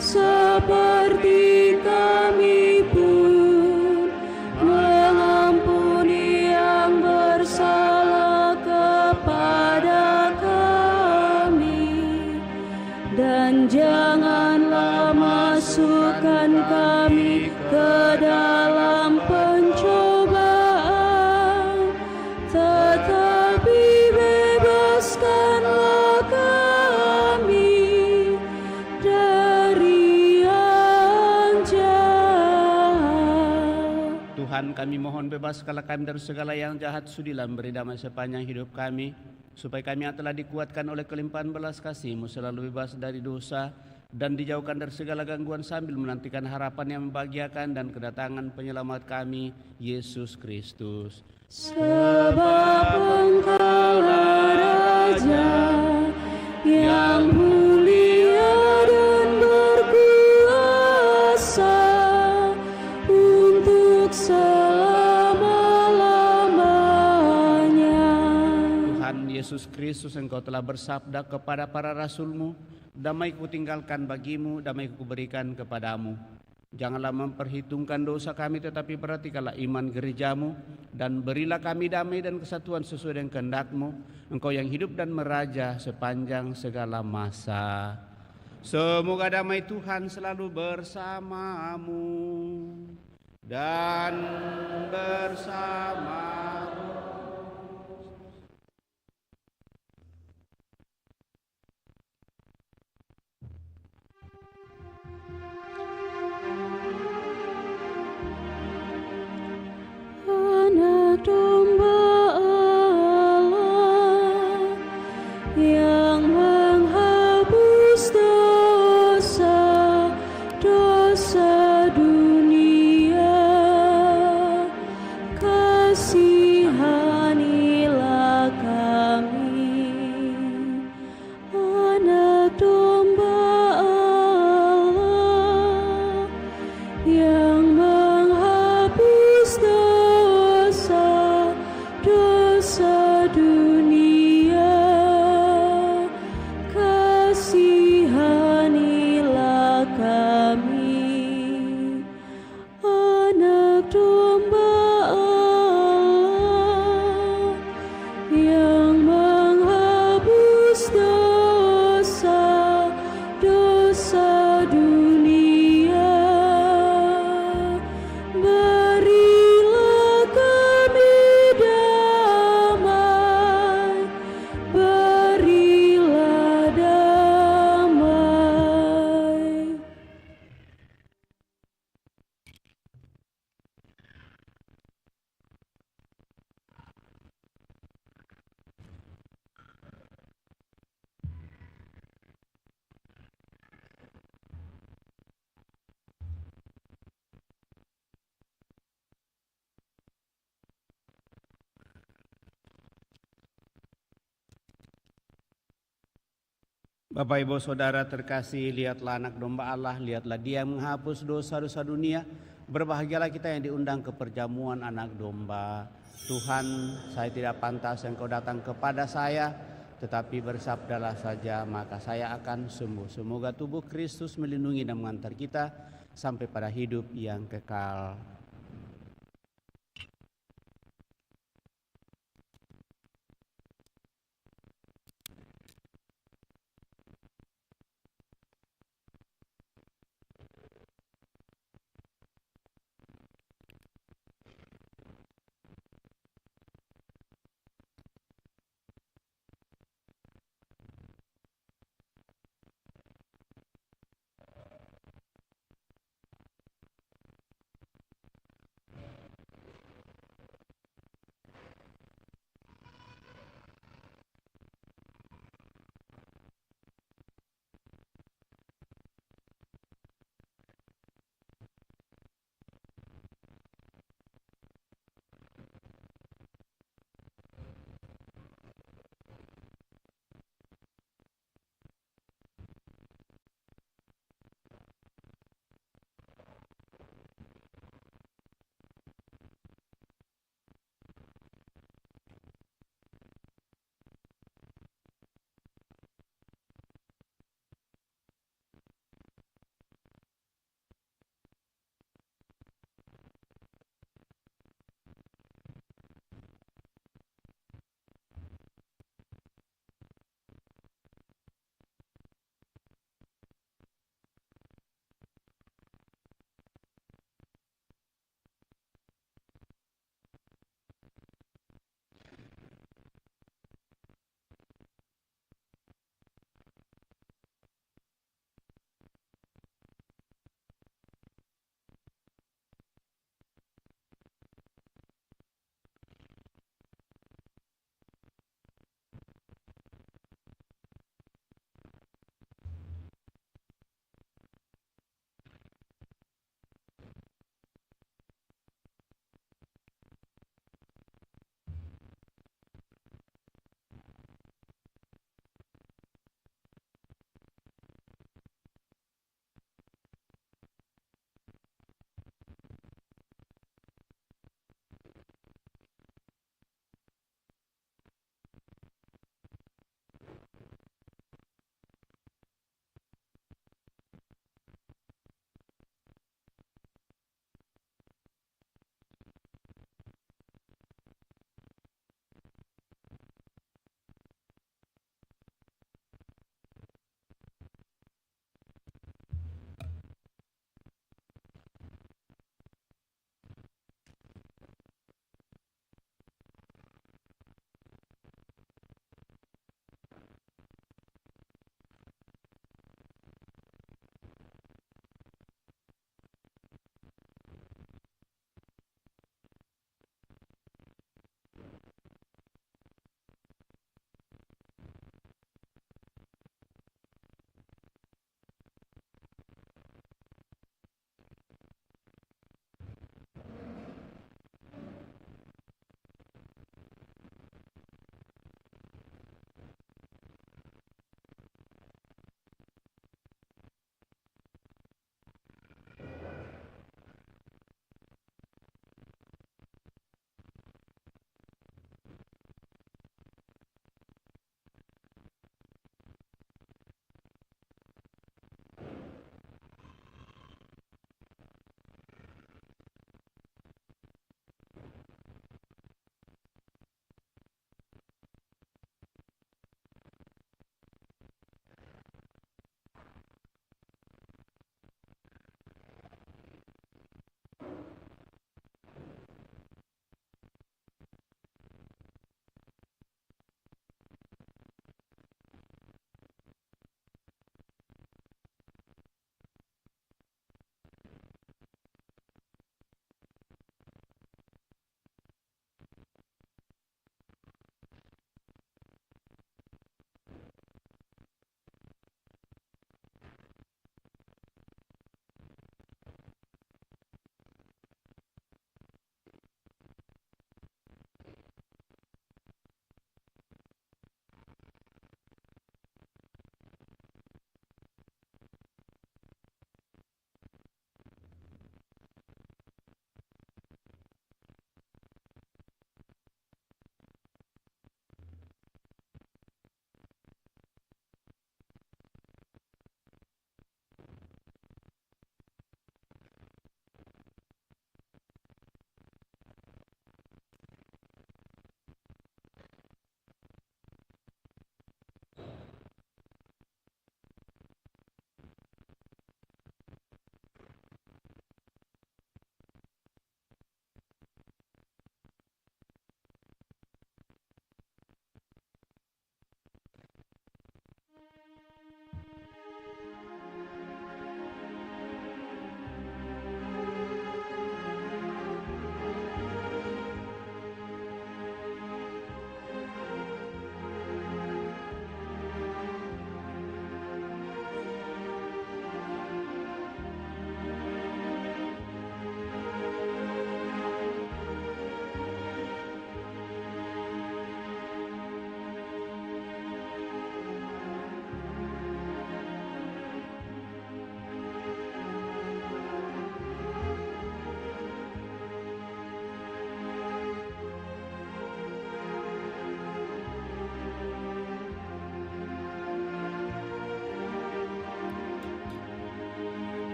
seperti kami pun mengampuni yang bersalah kepada kami. Dan janganlah masukkan kami ke dalam pencobaan, tetapi bebaskanlah kami dari yang jahat. Tuhan, kami mohon bebaskanlah kami dari segala yang jahat, sudilah beri damai sepanjang hidup kami, supaya kami yang telah dikuatkan oleh kelimpahan belas kasih-Mu selalu bebas dari dosa dan dijauhkan dari segala gangguan sambil menantikan harapan yang membahagiakan dan kedatangan penyelamat kami, Yesus Kristus. Sebab Engkaulah Raja yang mulia dan berkuasa untuk selama-lamanya. Tuhan Yesus Kristus, Engkau telah bersabda kepada para rasul-Mu, damai kutinggalkan bagimu, damai kuberikan kepadamu. Janganlah memperhitungkan dosa kami, tetapi perhatikanlah iman gereja-Mu, dan berilah kami damai dan kesatuan sesuai dengan kehendak-Mu, Engkau yang hidup dan meraja sepanjang segala masa. Semoga damai Tuhan selalu bersamamu dan bersamamu. Anak domba Allah yang menghapus dosa dunia, kasihanilah kami. Anak domba Allah yang menghapus dosa dunia, kasihanilah kami. Anak domba Allah yang menghapus dosa dunia, berilah kami damai, berilah damai. Bapak Ibu Saudara terkasih, lihatlah anak domba Allah, lihatlah Dia menghapus dosa-dosa dunia. Berbahagialah kita yang diundang ke perjamuan anak domba. Tuhan, saya tidak pantas Engkau datang kepada saya, tetapi bersabdalah saja maka saya akan sembuh. Semoga tubuh Kristus melindungi dan mengantar kita sampai pada hidup yang kekal.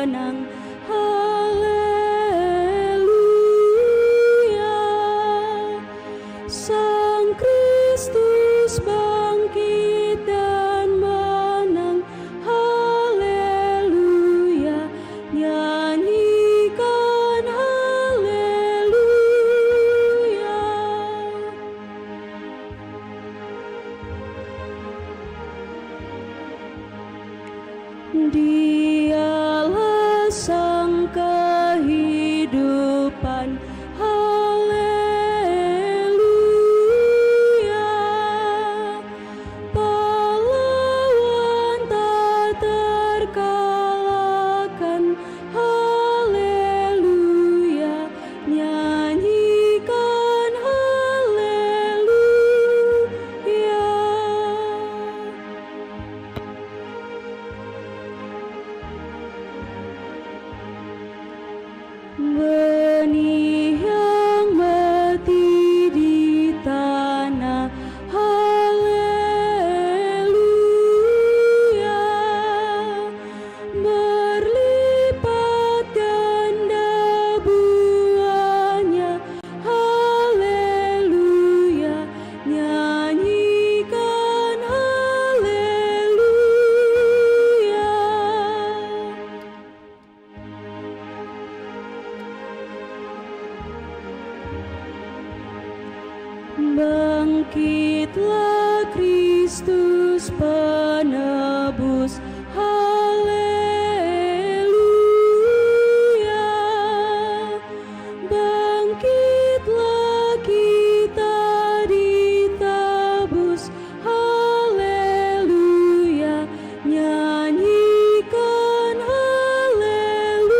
menang. Haleluya, Sang Kristus bangkit dan menang. Haleluya, nyanyikan haleluya. Dialah sang kehidupan. Haleluya, pahlawan tak terkalahkan. Haleluya, nyanyikan haleluya. Benih yang mati di tanah. Haleluya, berlipat ganda buahnya. Haleluya, nyanyikan haleluya. Bangkitlah Kristus penebus. Haleluya, bangkitlah kita ditebus. Haleluya, nyanyikan haleluya.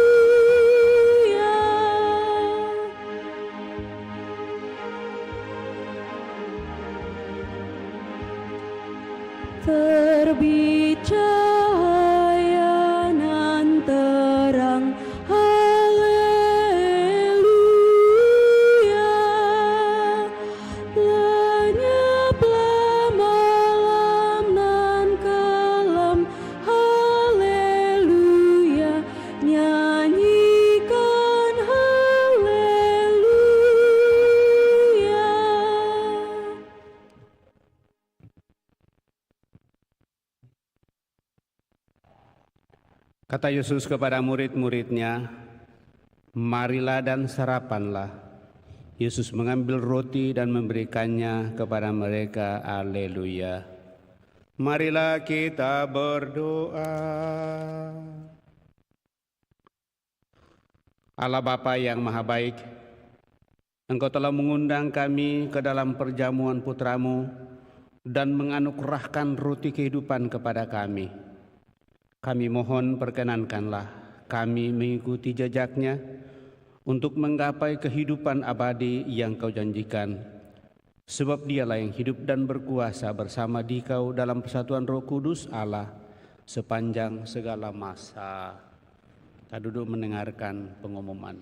Terbit cahaya nan terang. Haleluya, lenyaplah malam nan kelam. Haleluya, nyanyikan haleluya. Kata Yesus kepada murid-muridnya, marilah dan sarapanlah. Yesus mengambil roti dan memberikannya kepada mereka. Haleluya. Marilah kita berdoa. Allah Bapa yang Maha Baik, Engkau telah mengundang kami ke dalam perjamuan Putra-Mu dan menganugerahkan roti kehidupan kepada kami. Kami mohon perkenankanlah kami mengikuti jejaknya untuk menggapai kehidupan abadi yang Kau janjikan. Sebab Dialah yang hidup dan berkuasa bersama Dikau dalam persatuan Roh Kudus Allah sepanjang segala masa. Kita duduk mendengarkan pengumuman.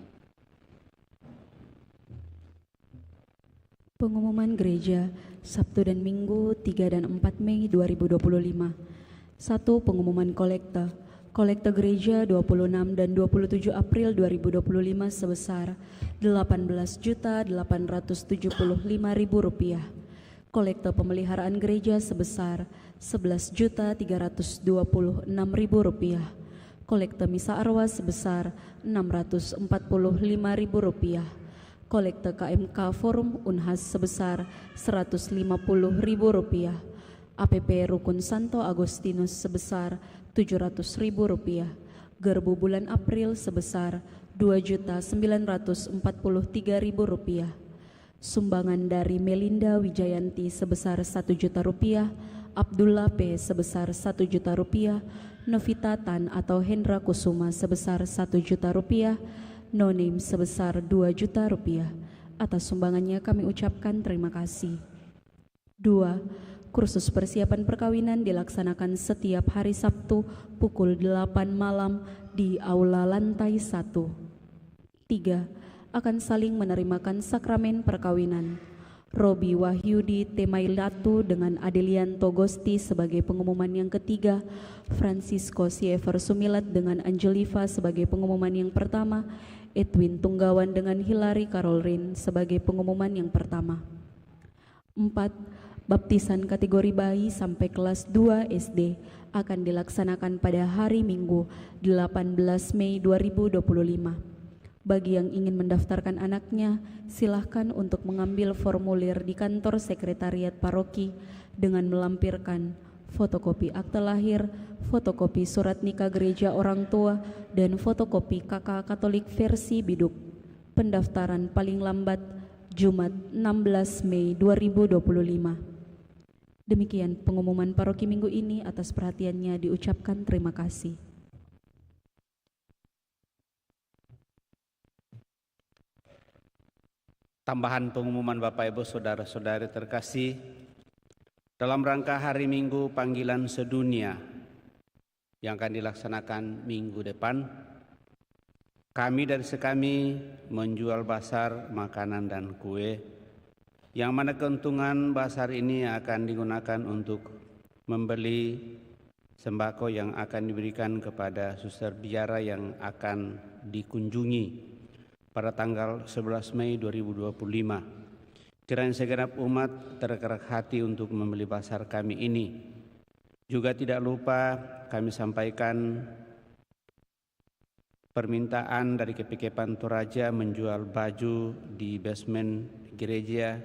Pengumuman Gereja Sabtu dan Minggu 3 dan 4 Mei 2025. 1. Pengumuman kolekte. Kolekte gereja 26 dan 27 April 2025 sebesar Rp18.875.000. Kolekte pemeliharaan gereja sebesar Rp11.326.000. Kolekte misa arwah sebesar Rp645.000. Kolekte KMK Forum Unhas sebesar Rp150.000. APP Rukun Santo Agustinus sebesar Rp700.000. Gerbu bulan April sebesar Rp2.943.000. Sumbangan dari Melinda Wijayanti sebesar Rp1 juta. Abdullah P sebesar Rp1 juta. Novita Tan atau Hendra Kusuma sebesar Rp1 juta. No Name sebesar Rp2 juta. Atas sumbangannya kami ucapkan terima kasih. 2. Kursus persiapan perkawinan dilaksanakan setiap hari Sabtu pukul 8 malam di Aula Lantai 1. 3. Akan saling menerimakan sakramen perkawinan. Robi Wahyudi Temailatu dengan Adelian Togosti sebagai pengumuman yang ketiga, Francisco Siever Sumilat dengan Angeliva sebagai pengumuman yang pertama, Edwin Tunggawan dengan Hilary Carolrin sebagai pengumuman yang pertama. 4. Baptisan kategori bayi sampai kelas 2 SD akan dilaksanakan pada hari Minggu 18 Mei 2025. Bagi yang ingin mendaftarkan anaknya, silahkan untuk mengambil formulir di kantor sekretariat paroki dengan melampirkan fotokopi akte lahir, fotokopi surat nikah gereja orang tua, dan fotokopi KK Katolik versi biduk. Pendaftaran paling lambat Jumat 16 Mei 2025. Demikian pengumuman paroki minggu ini. Atas perhatiannya diucapkan terima kasih. Tambahan pengumuman Bapak Ibu Saudara-saudari terkasih, dalam rangka hari Minggu panggilan sedunia yang akan dilaksanakan minggu depan, kami dari Sekami menjual basar makanan dan kue, yang mana keuntungan basar ini akan digunakan untuk membeli sembako yang akan diberikan kepada suster biara yang akan dikunjungi pada tanggal 11 Mei 2025. Kiranya segenap umat tergerak hati untuk membeli basar kami ini. Juga tidak lupa kami sampaikan permintaan dari KPKP Toraja menjual baju di basement gereja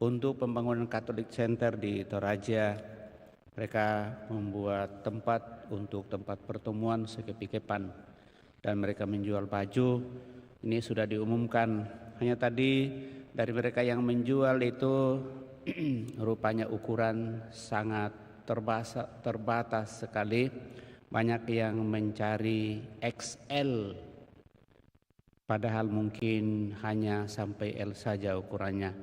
untuk pembangunan Catholic Center di Toraja. Mereka membuat tempat untuk tempat pertemuan sekepikepan dan mereka menjual baju. Ini sudah diumumkan, hanya tadi dari mereka yang menjual itu rupanya ukuran sangat terbatas sekali. Banyak yang mencari XL, padahal mungkin hanya sampai L saja ukurannya.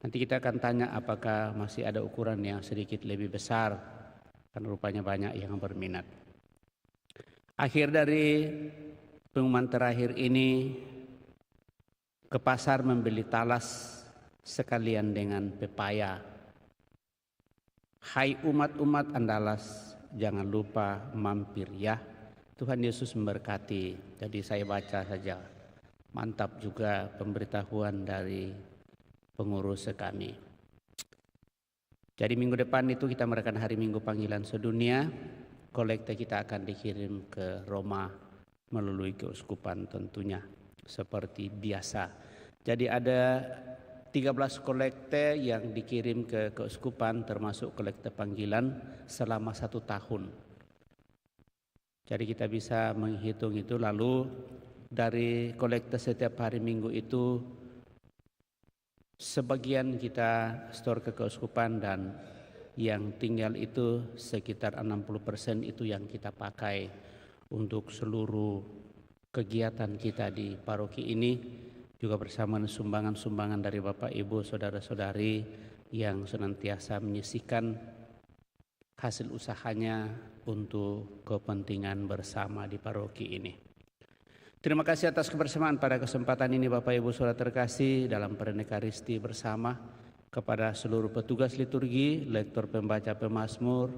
Nanti kita akan tanya apakah masih ada ukuran yang sedikit lebih besar, karena rupanya banyak yang berminat. Akhir dari pengumuman terakhir ini, ke pasar membeli talas sekalian dengan pepaya. Hai umat-umat Andalas, jangan lupa mampir ya. Tuhan Yesus memberkati. Jadi saya baca saja. Mantap juga pemberitahuan dari pengurus kami. Jadi minggu depan itu kita merayakan hari Minggu panggilan sedunia. Kolekte kita akan dikirim ke Roma melalui keuskupan tentunya. Seperti biasa. Jadi ada 13 kolekte yang dikirim ke keuskupan termasuk kolekte panggilan selama 1 tahun. Jadi kita bisa menghitung itu, lalu dari kolekte setiap hari Minggu itu sebagian kita store ke keuskupan dan yang tinggal itu sekitar 60% itu yang kita pakai untuk seluruh kegiatan kita di paroki ini, juga bersama sumbangan-sumbangan dari Bapak Ibu Saudara-saudari yang senantiasa menyisihkan hasil usahanya untuk kepentingan bersama di paroki ini. Terima kasih atas kebersamaan pada kesempatan ini Bapak Ibu Saudara terkasih dalam Pernekaristi bersama, kepada seluruh petugas liturgi, lektor pembaca pemazmur,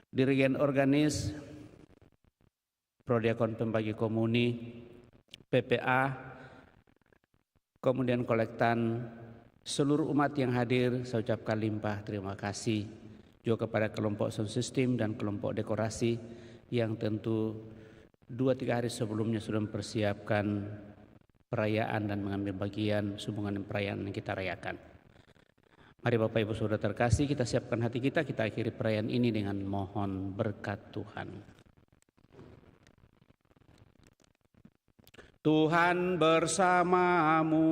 dirigen organis, prodiakon pembagi komuni, PPA, kemudian kolektan, seluruh umat yang hadir, saya ucapkan limpah terima kasih. Juga kepada kelompok sound system dan kelompok dekorasi yang tentu 2-3 hari sebelumnya sudah mempersiapkan perayaan dan mengambil bagian sumbangan perayaan yang kita rayakan. Mari Bapak Ibu Saudara terkasih, kita siapkan hati kita akhiri perayaan ini dengan mohon berkat Tuhan. Tuhan bersamamu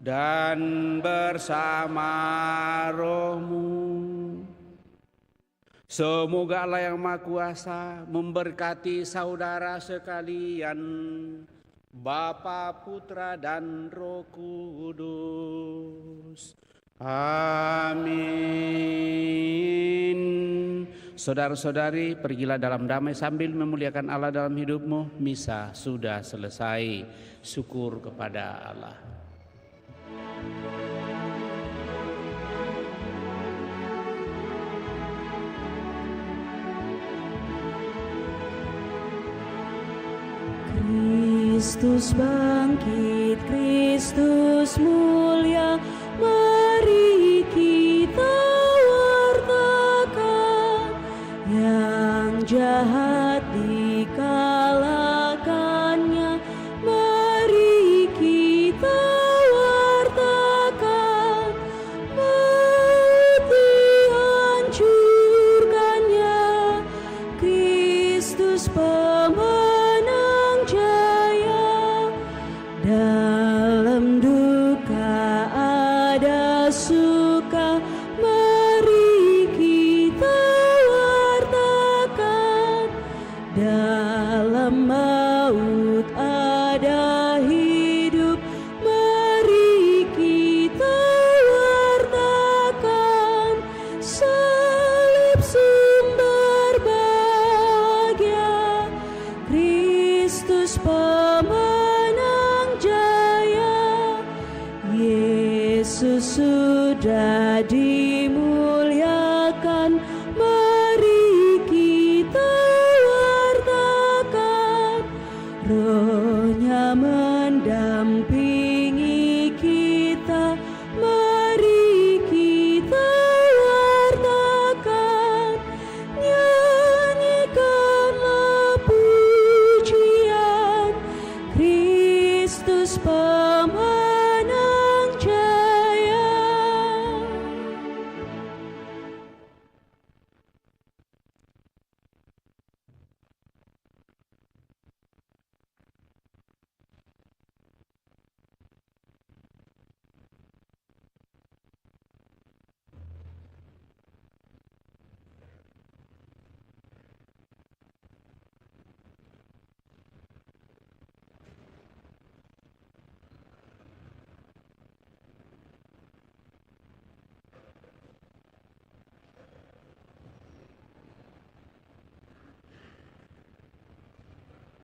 dan bersama rohmu. Semoga Allah yang Maha Kuasa memberkati saudara sekalian, Bapa, Putra, dan Roh Kudus. Amin. Saudara-saudari, pergilah dalam damai sambil memuliakan Allah dalam hidupmu. Misa sudah selesai. Syukur kepada Allah. Kristus bangkit, Kristus mulia, mari kita wartakan, yang jahat dikalahkannya, mari kita wartakan, maut dihancurkannya, Kristus pemenang jaya. Dalam duka ada suka, mari kita wartakan. Dalam maut ada hidup, mari kita wartakan. Salib sumber bahagia, Kristus pemenang jaya. Yesus sudah dimuliakan, mari kita wartakan. Roh-Nya mendampingi